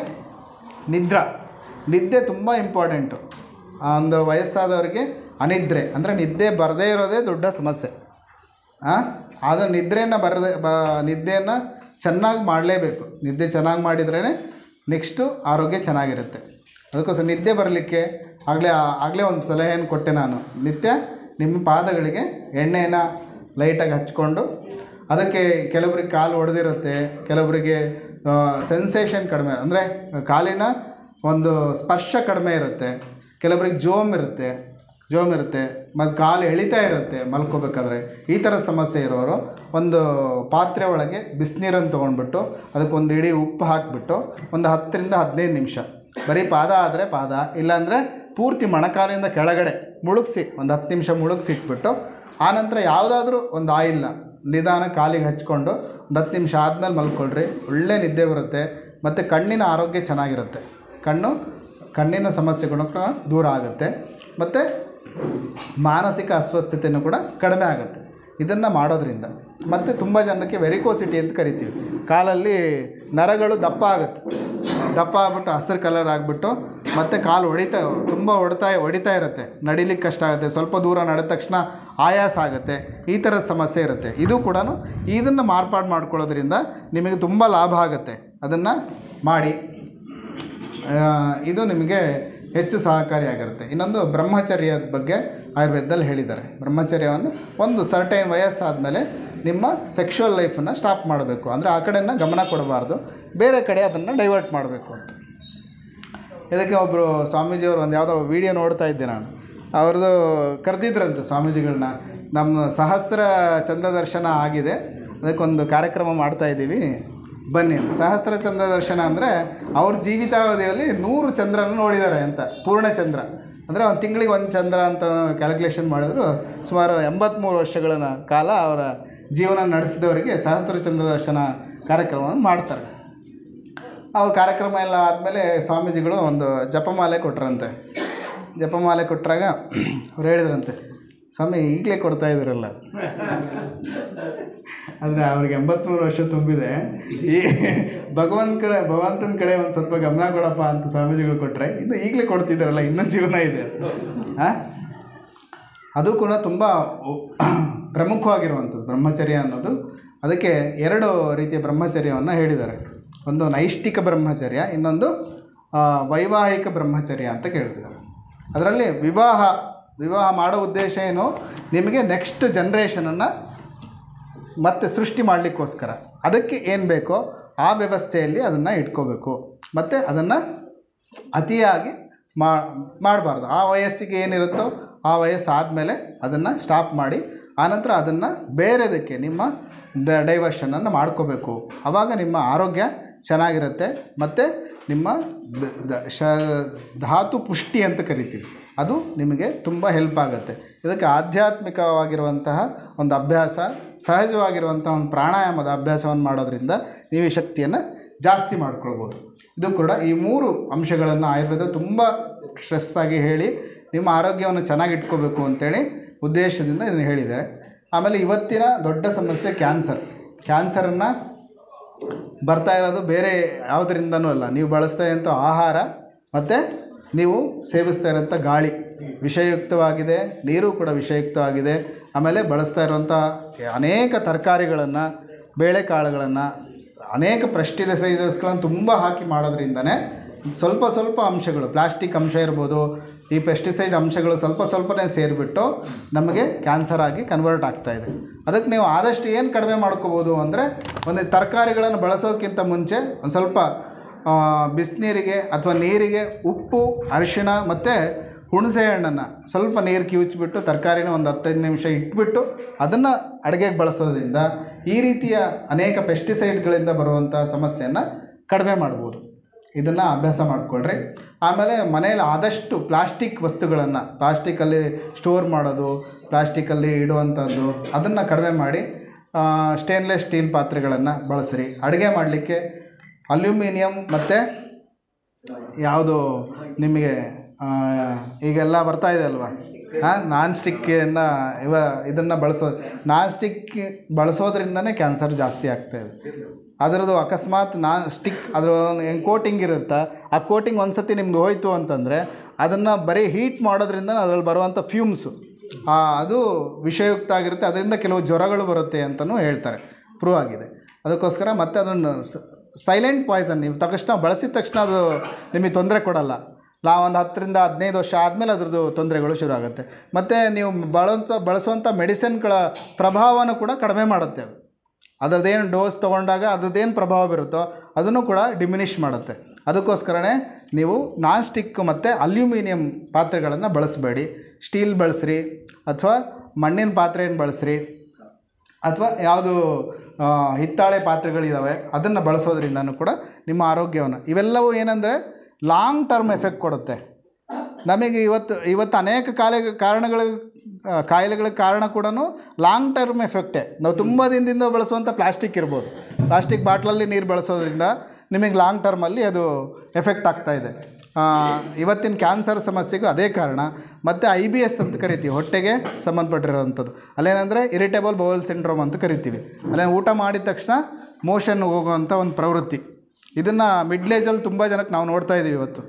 ನಿದ್ದೆ ತುಂಬ ಇಂಪಾರ್ಟೆಂಟು. ಒಂದು ವಯಸ್ಸಾದವರಿಗೆ ಅನಿದ್ರೆ ಅಂದರೆ ನಿದ್ದೆ ಬರದೇ ಇರೋದೇ ದೊಡ್ಡ ಸಮಸ್ಯೆ. ಅದು ನಿದ್ದೆಯನ್ನು ಚೆನ್ನಾಗಿ ಮಾಡಲೇಬೇಕು. ನಿದ್ದೆ ಚೆನ್ನಾಗಿ ಮಾಡಿದ್ರೇ ನೆಕ್ಸ್ಟು ಆರೋಗ್ಯ ಚೆನ್ನಾಗಿರುತ್ತೆ. ಅದಕ್ಕೋಸ್ಕರ ನಿದ್ದೆ ಬರಲಿಕ್ಕೆ ಆಗಲೇ ಒಂದು ಸಲಹೆಯನ್ನು ಕೊಟ್ಟೆ ನಾನು. ನಿತ್ಯ ನಿಮ್ಮ ಪಾದಗಳಿಗೆ ಎಣ್ಣೆನ ಲೈಟಾಗಿ ಹಚ್ಕೊಂಡು, ಅದಕ್ಕೆ ಕೆಲವರಿಗೆ ಕಾಲು ಒಡೆದಿರುತ್ತೆ, ಕೆಲವರಿಗೆ ಸೆನ್ಸೇಷನ್ ಕಡಿಮೆ ಅಂದರೆ ಕಾಲಿನ ಒಂದು ಸ್ಪರ್ಶ ಕಡಿಮೆ ಇರುತ್ತೆ, ಕೆಲವರಿಗೆ ಜೋಮ್ ಇರುತ್ತೆ ಮತ್ತು ಕಾಲು ಎಳಿತಾ ಇರುತ್ತೆ ಮಲ್ಕೋಬೇಕಾದ್ರೆ. ಈ ಥರ ಸಮಸ್ಯೆ ಇರೋರು ಒಂದು ಪಾತ್ರೆ ಒಳಗೆ ಬಿಸಿನೀರನ್ನು ತೊಗೊಂಡ್ಬಿಟ್ಟು ಅದಕ್ಕೊಂದು ಇಡೀ ಉಪ್ಪು ಹಾಕಿಬಿಟ್ಟು ಒಂದು 10ರಿಂದ 15 ನಿಮಿಷ ಬರೀ ಪಾದ ಆದರೆ ಪಾದ, ಇಲ್ಲಾಂದರೆ ಪೂರ್ತಿ ಮೊಣಕಾಲಿಂದ ಕೆಳಗಡೆ ಮುಳುಗಿಸಿ ಒಂದು 10 ನಿಮಿಷ ಮುಳುಗಿಸಿಟ್ಬಿಟ್ಟು, ಆನಂತರ ಯಾವುದಾದ್ರೂ ಒಂದು ಆಯಿಲ್ನ ನಿಧಾನ ಕಾಲಿಗೆ ಹಚ್ಕೊಂಡು ಒಂದು 10 ನಿಮಿಷ ಆದಮೇಲೆ ಮಲ್ಕೊಳ್ರಿ. ಒಳ್ಳೆ ನಿದ್ದೆ ಬರುತ್ತೆ ಮತ್ತು ಕಣ್ಣಿನ ಆರೋಗ್ಯ ಚೆನ್ನಾಗಿರುತ್ತೆ. ಕಣ್ಣಿನ ಸಮಸ್ಯೆಗಳು ಕೂಡ ದೂರ ಆಗುತ್ತೆ ಮತ್ತು ಮಾನಸಿಕ ಅಸ್ವಸ್ಥತೆಯೂ ಕೂಡ ಕಡಿಮೆ ಆಗುತ್ತೆ ಇದನ್ನು ಮಾಡೋದ್ರಿಂದ. ಮತ್ತು ತುಂಬ ಜನಕ್ಕೆ ವೆರಿಕೋಸಿಟಿ ಅಂತ ಕರಿತೀವಿ. ಕಾಲಲ್ಲಿ ನರಗಳು ದಪ್ಪ ಆಗಿಬಿಟ್ಟು ಹಸಿರು ಕಲರ್ ಆಗಿಬಿಟ್ಟು ಮತ್ತು ಕಾಲು ತುಂಬ ಹೊಡಿತಾ ಇರುತ್ತೆ, ನಡಿಲಿಕ್ಕೆ ಕಷ್ಟ ಆಗುತ್ತೆ, ಸ್ವಲ್ಪ ದೂರ ನಡೆದ ತಕ್ಷಣ ಆಯಾಸ ಆಗುತ್ತೆ, ಈ ಥರದ ಸಮಸ್ಯೆ ಇರುತ್ತೆ. ಇದು ಕೂಡ ಇದನ್ನು ಮಾರ್ಪಾಡು ಮಾಡ್ಕೊಳ್ಳೋದ್ರಿಂದ ನಿಮಗೆ ತುಂಬ ಲಾಭ ಆಗುತ್ತೆ. ಅದನ್ನು ಮಾಡಿ, ಇದು ನಿಮಗೆ ಹೆಚ್ಚು ಸಹಕಾರಿಯಾಗಿರುತ್ತೆ. ಇನ್ನೊಂದು ಬ್ರಹ್ಮಚರ್ಯದ ಬಗ್ಗೆ ಆಯುರ್ವೇದದಲ್ಲಿ ಹೇಳಿದ್ದಾರೆ. ಬ್ರಹ್ಮಚರ್ಯವನ್ನು ಒಂದು ಸರ್ಟೈನ್ ವಯಸ್ಸಾದಮೇಲೆ ನಿಮ್ಮ ಸೆಕ್ಷುವಲ್ ಲೈಫನ್ನು ಸ್ಟಾಪ್ ಮಾಡಬೇಕು. ಅಂದರೆ ಆ ಕಡೆಯನ್ನು ಗಮನ ಕೊಡಬಾರ್ದು, ಬೇರೆ ಕಡೆ ಅದನ್ನು ಡೈವರ್ಟ್ ಮಾಡಬೇಕು ಅಂತ. ಇದಕ್ಕೆ ಒಬ್ಬರು ಸ್ವಾಮೀಜಿಯವರು ಒಂದು ಯಾವುದೋ ವೀಡಿಯೋ ನೋಡ್ತಾ ಇದ್ದೆ ನಾನು. ಅವ್ರದ್ದು ಕರೆದಿದ್ರಂತೆ ಸ್ವಾಮೀಜಿಗಳನ್ನ. ನಮ್ಮ ಸಹಸ್ರ ಚಂದ್ರ ದರ್ಶನ ಆಗಿದೆ, ಅದಕ್ಕೊಂದು ಕಾರ್ಯಕ್ರಮ ಮಾಡ್ತಾಯಿದ್ದೀವಿ ಬನ್ನಿ. ಸಹಸ್ರ ಚಂದ್ರ ದರ್ಶನ ಅಂದರೆ ಅವ್ರ ಜೀವಿತಾವಧಿಯಲ್ಲಿ 100 ಚಂದ್ರನ ನೋಡಿದ್ದಾರೆ ಅಂತ. ಪೂರ್ಣಚಂದ್ರ ಅಂದರೆ ಒಂದು ತಿಂಗಳಿಗೆ 1 ಚಂದ್ರ ಅಂತ ಕ್ಯಾಲ್ಕುಲೇಷನ್ ಮಾಡಿದ್ರು. ಸುಮಾರು 83 ವರ್ಷಗಳ ಕಾಲ ಅವರ ಜೀವನ ನಡೆಸಿದವರಿಗೆ ಸಹಸ್ರ ಚಂದ್ರ ದರ್ಶನ ಕಾರ್ಯಕ್ರಮವನ್ನು ಮಾಡ್ತಾರೆ. ಅವ್ರ ಕಾರ್ಯಕ್ರಮ ಎಲ್ಲ ಆದಮೇಲೆ ಸ್ವಾಮೀಜಿಗಳು ಒಂದು ಜಪಮಾಲೆ ಕೊಟ್ರಂತೆ. ಜಪಮಾಲೆ ಕೊಟ್ಟಾಗ ಅವ್ರು ಹೇಳಿದ್ರಂತೆ, ಸ್ವಾಮಿ ಈಗಲೇ ಕೊಡ್ತಾ ಇದ್ದೀರಲ್ಲ ಅಂದರೆ ಅವ್ರಿಗೆ 83 ವರ್ಷ ತುಂಬಿದೆ, ಈ ಭಗವಂತನ ಕಡೆ ಒಂದು ಸ್ವಲ್ಪ ಗಮನ ಕೊಡಪ್ಪ ಅಂತ ಸ್ವಾಮೀಜಿಗಳು ಕೊಟ್ಟರೆ ಇನ್ನು ಈಗಲೇ ಕೊಡ್ತಿದ್ದಾರಲ್ಲ, ಇನ್ನೂ ಜೀವನ ಇದೆ. ಅದು ಕೂಡ ತುಂಬ ಪ್ರಮುಖವಾಗಿರುವಂಥದ್ದು ಬ್ರಹ್ಮಚರ್ಯ ಅನ್ನೋದು. ಅದಕ್ಕೆ 2 ರೀತಿಯ ಬ್ರಹ್ಮಚರ್ಯವನ್ನು ಹೇಳಿದ್ದಾರೆ. ಒಂದು ನೈಷ್ಠಿಕ ಬ್ರಹ್ಮಚರ್ಯ, ಇನ್ನೊಂದು ವೈವಾಹಿಕ ಬ್ರಹ್ಮಚರ್ಯ ಅಂತ ಕೇಳ್ತಿದ್ದಾರೆ. ಅದರಲ್ಲಿ ವಿವಾಹ ಮಾಡೋ ಉದ್ದೇಶ ಏನು, ನಿಮಗೆ ನೆಕ್ಸ್ಟ್ ಜನ್ರೇಷನನ್ನು ಮತ್ತೆ ಸೃಷ್ಟಿ ಮಾಡಲಿಕ್ಕೋಸ್ಕರ ಅದಕ್ಕೆ ಏನು ಬೇಕೋ ಆ ವ್ಯವಸ್ಥೆಯಲ್ಲಿ ಅದನ್ನು ಇಟ್ಕೋಬೇಕು. ಮತ್ತು ಅದನ್ನು ಅತಿಯಾಗಿ ಮಾಡಬಾರ್ದು. ಆ ವಯಸ್ಸಿಗೆ ಏನಿರುತ್ತೋ ಆ ವಯಸ್ಸಾದಮೇಲೆ ಅದನ್ನು ಸ್ಟಾಪ್ ಮಾಡಿ ಆನಂತರ ಅದನ್ನು ಬೇರೆದಕ್ಕೆ ನಿಮ್ಮ ಡೈವರ್ಷನನ್ನು ಮಾಡ್ಕೋಬೇಕು. ಆವಾಗ ನಿಮ್ಮ ಆರೋಗ್ಯ ಚೆನ್ನಾಗಿರುತ್ತೆ ಮತ್ತು ನಿಮ್ಮ ಧಾತು ಪುಷ್ಟಿ ಅಂತ ಕರಿತೀವಿ, ಅದು ನಿಮಗೆ ತುಂಬ ಹೆಲ್ಪ್ ಆಗುತ್ತೆ. ಇದಕ್ಕೆ ಆಧ್ಯಾತ್ಮಿಕವಾಗಿರುವಂತಹ ಒಂದು ಅಭ್ಯಾಸ, ಸಹಜವಾಗಿರುವಂಥ ಒಂದು ಪ್ರಾಣಾಯಾಮದ ಅಭ್ಯಾಸವನ್ನು ಮಾಡೋದ್ರಿಂದ ನೀವು ಈ ಶಕ್ತಿಯನ್ನು ಜಾಸ್ತಿ ಮಾಡ್ಕೊಳ್ಬೋದು. ಇದು ಕೂಡ ಈ 3 ಅಂಶಗಳನ್ನು ಆಯುರ್ವೇದ ತುಂಬ ಸ್ಟ್ರೆಸ್ಸಾಗಿ ಹೇಳಿ ನಿಮ್ಮ ಆರೋಗ್ಯವನ್ನು ಚೆನ್ನಾಗಿಟ್ಕೋಬೇಕು ಅಂತೇಳಿ ಉದ್ದೇಶದಿಂದ ಇದನ್ನು ಹೇಳಿದ್ದಾರೆ. ಆಮೇಲೆ ಇವತ್ತಿನ ದೊಡ್ಡ ಸಮಸ್ಯೆ ಕ್ಯಾನ್ಸರನ್ನು ಬರ್ತಾ ಇರೋದು ಬೇರೆ ಯಾವುದರಿಂದನೂ ಅಲ್ಲ, ನೀವು ಬಳಸ್ತಾ ಇರೋಂಥ ಆಹಾರ ಮತ್ತು ನೀವು ಸೇವಿಸ್ತಾ ಇರೋಂಥ ಗಾಳಿ ವಿಷಯುಕ್ತವಾಗಿದೆ, ನೀರು ಕೂಡ ವಿಷಯುಕ್ತವಾಗಿದೆ. ಆಮೇಲೆ ಬಳಸ್ತಾ ಇರುವಂಥ ಅನೇಕ ತರಕಾರಿಗಳನ್ನು, ಬೇಳೆಕಾಳುಗಳನ್ನು, ಅನೇಕ ಪೆಸ್ಟಿಸೈಡ್ಸ್ಗಳನ್ನು ತುಂಬ ಹಾಕಿ ಮಾಡೋದ್ರಿಂದನೇ ಸ್ವಲ್ಪ ಅಂಶಗಳು, ಪ್ಲಾಸ್ಟಿಕ್ ಅಂಶ ಇರ್ಬೋದು, ಈ ಪೆಸ್ಟಿಸೈಡ್ ಅಂಶಗಳು ಸ್ವಲ್ಪನೇ ಸೇರಿಬಿಟ್ಟು ನಮಗೆ ಕ್ಯಾನ್ಸರ್ ಆಗಿ ಕನ್ವರ್ಟ್ ಆಗ್ತಾಯಿದೆ. ಅದಕ್ಕೆ ನೀವು ಆದಷ್ಟು ಏನು ಕಡಿಮೆ ಮಾಡ್ಕೋಬೋದು ಅಂದರೆ, ಒಂದು ತರಕಾರಿಗಳನ್ನು ಬಳಸೋಕ್ಕಿಂತ ಮುಂಚೆ ಒಂದು ಸ್ವಲ್ಪ ಬಿಸಿನೀರಿಗೆ ಅಥವಾ ನೀರಿಗೆ ಉಪ್ಪು, ಅರಿಶಿಣ ಮತ್ತು ಹುಣಸೆ ಹಣ್ಣನ್ನು ಸ್ವಲ್ಪ ನೀರು ಕಿವುಚಿಬಿಟ್ಟು ತರಕಾರಿನ ಒಂದು 15 ನಿಮಿಷ ಇಟ್ಬಿಟ್ಟು ಅದನ್ನು ಅಡುಗೆಗೆ ಬಳಸೋದ್ರಿಂದ ಈ ರೀತಿಯ ಅನೇಕ ಪೆಸ್ಟಿಸೈಡ್ಗಳಿಂದ ಬರುವಂಥ ಸಮಸ್ಯೆಯನ್ನು ಕಡಿಮೆ ಮಾಡ್ಬೋದು. ಇದನ್ನು ಅಭ್ಯಾಸ ಮಾಡಿಕೊಳ್ಳ್ರಿ. ಆಮೇಲೆ ಮನೇಲಿ ಆದಷ್ಟು ಪ್ಲಾಸ್ಟಿಕ್ ವಸ್ತುಗಳನ್ನು, ಪ್ಲಾಸ್ಟಿಕಲ್ಲಿ ಸ್ಟೋರ್ ಮಾಡೋದು, ಪ್ಲಾಸ್ಟಿಕಲ್ಲಿ ಇಡುವಂಥದ್ದು ಅದನ್ನು ಕಡಿಮೆ ಮಾಡಿ ಸ್ಟೇನ್ಲೆಸ್ ಸ್ಟೀಲ್ ಪಾತ್ರೆಗಳನ್ನು ಬಳಸ್ರಿ. ಅಡುಗೆ ಮಾಡಲಿಕ್ಕೆ ಅಲ್ಯೂಮಿನಿಯಂ ಮತ್ತು ಯಾವುದು ನಿಮಗೆ ಈಗೆಲ್ಲ ಬರ್ತಾ ಇದೆ ಅಲ್ವಾ, ನಾನ್ ಸ್ಟಿಕ್ಕಿಂದ ಇದನ್ನು ಬಳಸೋದ್ರಿಂದನೇ ಕ್ಯಾನ್ಸರ್ ಜಾಸ್ತಿ ಆಗ್ತಾಯಿದೆ. ಅದರದ್ದು ಅಕಸ್ಮಾತ್ ಸ್ಟಿಕ್ ಅದರ ಏನು ಕೋಟಿಂಗ್ ಇರುತ್ತೆ, ಆ ಕೋಟಿಂಗ್ ಒಂದು ಸತಿ ನಿಮ್ಗೆ ಹೋಯಿತು ಅಂತಂದರೆ ಅದನ್ನು ಬರೀ ಹೀಟ್ ಮಾಡೋದ್ರಿಂದ ಅದರಲ್ಲಿ ಬರುವಂಥ ಫ್ಯೂಮ್ಸು ಅದು ವಿಷಯುಕ್ತ ಆಗಿರುತ್ತೆ. ಅದರಿಂದ ಕೆಲವು ಜ್ವರಗಳು ಬರುತ್ತೆ ಅಂತಲೂ ಹೇಳ್ತಾರೆ, ಪ್ರೂವ್ ಆಗಿದೆ. ಅದಕ್ಕೋಸ್ಕರ ಮತ್ತೆ ಅದನ್ನು ಸೈಲೆಂಟ್ ಪಾಯ್ಸನ್, ನೀವು ಬಳಸಿದ ತಕ್ಷಣ ಅದು ನಿಮಗೆ ತೊಂದರೆ ಕೊಡೋಲ್ಲ. ಒಂದು 10 ರಿಂದ 15 ವರ್ಷ ಆದಮೇಲೆ ಅದ್ರದ್ದು ತೊಂದರೆಗಳು ಶುರು ಆಗುತ್ತೆ. ಮತ್ತು ನೀವು ಬಳಸುವಂಥ ಮೆಡಿಸಿನ್ಗಳ ಪ್ರಭಾವನೂ ಕೂಡ ಕಡಿಮೆ ಮಾಡುತ್ತೆ. ಅದರದ್ದೇನು ಡೋಸ್ ತೊಗೊಂಡಾಗ ಅದರದ್ದೇನು ಪ್ರಭಾವ ಬೀರುತ್ತೋ ಅದನ್ನು ಕೂಡ ಡಿಮಿನಿಷ್ ಮಾಡುತ್ತೆ. ಅದಕ್ಕೋಸ್ಕರನೇ ನೀವು ನಾನ್ ಸ್ಟಿಕ್ ಮತ್ತು ಅಲ್ಯೂಮಿನಿಯಂ ಪಾತ್ರೆಗಳನ್ನು ಬಳಸಬೇಡಿ. ಸ್ಟೀಲ್ ಬಳಸ್ರಿ, ಅಥವಾ ಮಣ್ಣಿನ ಪಾತ್ರೆಯನ್ನು ಬಳಸ್ರಿ, ಅಥವಾ ಯಾವುದು ಹಿತ್ತಾಳೆ ಪಾತ್ರೆಗಳಿದ್ದಾವೆ ಅದನ್ನು ಬಳಸೋದ್ರಿಂದನೂ ಕೂಡ ನಿಮ್ಮ ಆರೋಗ್ಯವನ್ನು, ಇವೆಲ್ಲವೂ ಏನಂದರೆ ಲಾಂಗ್ ಟರ್ಮ್ ಎಫೆಕ್ಟ್ ಕೊಡುತ್ತೆ. ನಮಗೆ ಇವತ್ತು ಅನೇಕ ಕಾಯಿಲೆಗಳಿಗೆ ಕಾರಣ ಕೂಡ ಲಾಂಗ್ ಟರ್ಮ್ ಎಫೆಕ್ಟೇ. ನಾವು ತುಂಬ ದಿನದಿಂದ ಬಳಸುವಂಥ ಪ್ಲಾಸ್ಟಿಕ್ ಇರ್ಬೋದು, ಪ್ಲಾಸ್ಟಿಕ್ ಬಾಟ್ಲಲ್ಲಿ ನೀರು ಬಳಸೋದ್ರಿಂದ ನಿಮಗೆ ಲಾಂಗ್ ಟರ್ಮಲ್ಲಿ ಅದು ಎಫೆಕ್ಟ್ ಆಗ್ತಾಯಿದೆ. ಇವತ್ತಿನ ಕ್ಯಾನ್ಸರ್ ಸಮಸ್ಯೆಗೂ ಅದೇ ಕಾರಣ. ಮತ್ತು IBS ಅಂತ ಕರಿತೀವಿ, ಹೊಟ್ಟೆಗೆ ಸಂಬಂಧಪಟ್ಟಿರೋವಂಥದ್ದು. ಅಲ್ಲೇನೆಂದರೆ ಇರಿಟೇಬಲ್ ಬೌಲ್ ಸಿಂಡ್ರೋಮ್ ಅಂತ ಕರಿತೀವಿ. ಅಲ್ಲೇನು ಊಟ ಮಾಡಿದ ತಕ್ಷಣ ಮೋಷನ್ ಹೋಗುವಂಥ ಒಂದು ಪ್ರವೃತ್ತಿ. ಇದನ್ನು ಮಿಡ್ಲ್ ಏಜಲ್ಲಿ ತುಂಬ ಜನಕ್ಕೆ ನಾವು ನೋಡ್ತಾ ಇದ್ದೀವಿ ಇವತ್ತು.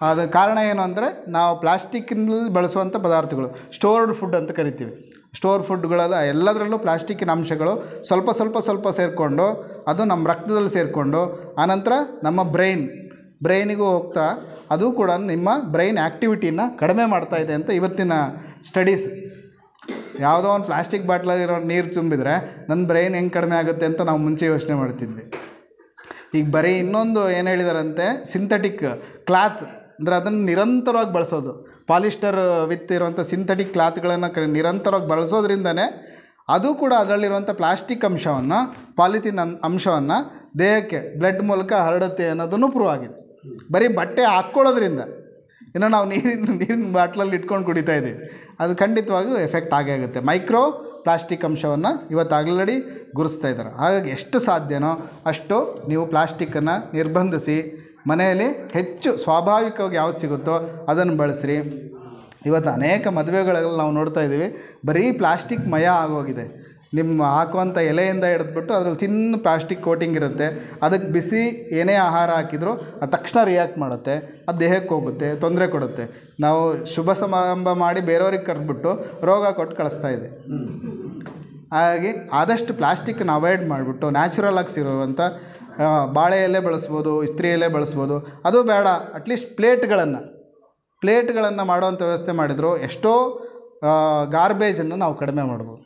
ಅದು ಕಾರಣ ಏನು ಅಂದರೆ ನಾವು ಪ್ಲಾಸ್ಟಿಕ್ಕಿನಲ್ಲಿ ಬಳಸುವಂಥ ಪದಾರ್ಥಗಳು, ಸ್ಟೋರ್ಡ್ ಫುಡ್ ಅಂತ ಕರಿತೀವಿ. ಸ್ಟೋರ್ ಫುಡ್ಗಳೆಲ್ಲ ಎಲ್ಲದರಲ್ಲೂ ಪ್ಲಾಸ್ಟಿಕ್ಕಿನ ಅಂಶಗಳು ಸ್ವಲ್ಪ ಸೇರಿಕೊಂಡು ಅದು ನಮ್ಮ ರಕ್ತದಲ್ಲಿ ಸೇರಿಕೊಂಡು ಆನಂತರ ನಮ್ಮ ಬ್ರೈನಿಗೂ ಹೋಗ್ತಾ ಅದು ಕೂಡ ನಿಮ್ಮ ಬ್ರೈನ್ ಆ್ಯಕ್ಟಿವಿಟಿನ ಕಡಿಮೆ ಮಾಡ್ತಾಯಿದೆ ಅಂತ ಇವತ್ತಿನ ಸ್ಟಡೀಸ್. ಯಾವುದೋ ಒಂದು ಪ್ಲಾಸ್ಟಿಕ್ ಬಾಟ್ಲಲ್ಲಿರೋ ನೀರು ತುಂಬಿದರೆ ನನ್ನ ಬ್ರೈನ್ ಹೆಂಗೆ ಕಡಿಮೆ ಆಗುತ್ತೆ ಅಂತ ನಾವು ಮುಂಚೆ ಯೋಚನೆ ಮಾಡ್ತಿದ್ವಿ. ಈಗ ಬರೀ ಇನ್ನೊಂದು ಏನು ಹೇಳಿದಾರಂತೆ, ಸಿಂಥೆಟಿಕ್ ಕ್ಲಾತ್ ಅಂದರೆ ಅದನ್ನು ನಿರಂತರವಾಗಿ ಬಳಸೋದು, ಪಾಲಿಸ್ಟರ್ ವಿತ್ ಇರುವಂಥ ಸಿಂಥೆಟಿಕ್ ಕ್ಲಾತ್ಗಳನ್ನು ನಿರಂತರವಾಗಿ ಬಳಸೋದ್ರಿಂದನೇ ಅದು ಕೂಡ ಅದರಲ್ಲಿರುವಂಥ ಪ್ಲಾಸ್ಟಿಕ್ ಅಂಶವನ್ನು, ಪಾಲಿಥಿನ್ ಅಂಶವನ್ನು ದೇಹಕ್ಕೆ ಬ್ಲಡ್ ಮೂಲಕ ಹರಡುತ್ತೆ ಅನ್ನೋದನ್ನು ಪ್ರೂವ್ ಆಗಿದೆ. ಬರೀ ಬಟ್ಟೆ ಹಾಕ್ಕೊಳ್ಳೋದ್ರಿಂದ ಇನ್ನು ನಾವು ನೀರಿನ ಬಾಟ್ಲಲ್ಲಿ ಇಟ್ಕೊಂಡು ಕುಡಿತಾ ಇದ್ದೀವಿ, ಅದು ಖಂಡಿತವಾಗಿಯೂ ಎಫೆಕ್ಟ್ ಆಗೇ ಆಗುತ್ತೆ. ಮೈಕ್ರೋ ಪ್ಲಾಸ್ಟಿಕ್ ಅಂಶವನ್ನು ಇವತ್ತು ಆಲ್ರೆಡಿ ಗುರುತಿಸ್ತಾ ಇದ್ದಾರೆ. ಹಾಗಾಗಿ ಎಷ್ಟು ಸಾಧ್ಯನೋ ಅಷ್ಟು ನೀವು ಪ್ಲಾಸ್ಟಿಕ್ಕನ್ನು ನಿರ್ಬಂಧಿಸಿ ಮನೆಯಲ್ಲಿ ಹೆಚ್ಚು ಸ್ವಾಭಾವಿಕವಾಗಿ ಯಾವ್ದು ಸಿಗುತ್ತೋ ಅದನ್ನು ಬಳಸಿರಿ. ಇವತ್ತು ಅನೇಕ ಮದುವೆಗಳಲ್ಲಿ ನಾವು ನೋಡ್ತಾ ಇದ್ದೀವಿ, ಬರೀ ಪ್ಲಾಸ್ಟಿಕ್ ಮಯ ಆಗೋಗಿದೆ. ನಿಮ್ಮ ಹಾಕುವಂಥ ಎಲೆಯಿಂದ ಹಿಡಿದ್ಬಿಟ್ಟು ಅದರಲ್ಲಿ ಚಿನ್ನ ಪ್ಲಾಸ್ಟಿಕ್ ಕೋಟಿಂಗ್ ಇರುತ್ತೆ, ಅದಕ್ಕೆ ಬಿಸಿ ಏನೇ ಆಹಾರ ಹಾಕಿದರೂ ಅದು ತಕ್ಷಣ ರಿಯಾಕ್ಟ್ ಮಾಡುತ್ತೆ, ಅದು ದೇಹಕ್ಕೆ ಹೋಗುತ್ತೆ, ತೊಂದರೆ ಕೊಡುತ್ತೆ. ನಾವು ಶುಭ ಸಮಾರಂಭ ಮಾಡಿ ಬೇರೆಯವ್ರಿಗೆ ಕರೆದ್ಬಿಟ್ಟು ರೋಗ ಕೊಟ್ಟು ಕಳಿಸ್ತಾ ಇದೆ. ಹಾಗಾಗಿ ಆದಷ್ಟು ಪ್ಲಾಸ್ಟಿಕ್ಕನ್ನು ಅವಾಯ್ಡ್ ಮಾಡಿಬಿಟ್ಟು ನ್ಯಾಚುರಲ್ ಆಗಿ ಸಿರುವಂಥ ಬಾಳೆ ಎಲೆ ಬಳಸ್ಬೋದು, ಇಸ್ತ್ರಿ ಎಲೆ ಬಳಸ್ಬೋದು. ಅದು ಬೇಡ, ಅಟ್ಲೀಸ್ಟ್ ಪ್ಲೇಟ್ಗಳನ್ನು ಮಾಡುವಂಥ ವ್ಯವಸ್ಥೆ ಮಾಡಿದ್ರು ಎಷ್ಟೋ ಗಾರ್ಬೇಜನ್ನು ನಾವು ಕಡಿಮೆ ಮಾಡ್ಬೋದು.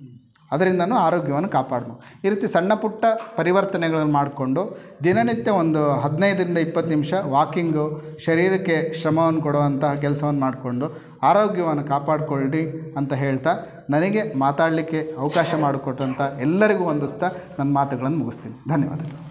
ಅದರಿಂದನೂ ಆರೋಗ್ಯವನ್ನು ಕಾಪಾಡ್ಬೋದು. ಈ ರೀತಿ ಸಣ್ಣ ಪುಟ್ಟ ಪರಿವರ್ತನೆಗಳನ್ನು ಮಾಡಿಕೊಂಡು ದಿನನಿತ್ಯ ಒಂದು 15-20 ನಿಮಿಷ ವಾಕಿಂಗು, ಶರೀರಕ್ಕೆ ಶ್ರಮವನ್ನು ಕೊಡುವಂತಹ ಕೆಲಸವನ್ನು ಮಾಡಿಕೊಂಡು ಆರೋಗ್ಯವನ್ನು ಕಾಪಾಡಿಕೊಳ್ಳಿ ಅಂತ ಹೇಳ್ತಾ, ನನಗೆ ಮಾತಾಡಲಿಕ್ಕೆ ಅವಕಾಶ ಮಾಡಿಕೊಟ್ಟಂಥ ಎಲ್ಲರಿಗೂ ವಂದಿಸ್ತಾ ನನ್ನ ಮಾತುಗಳನ್ನು ಮುಗಿಸ್ತೀನಿ. ಧನ್ಯವಾದಗಳು.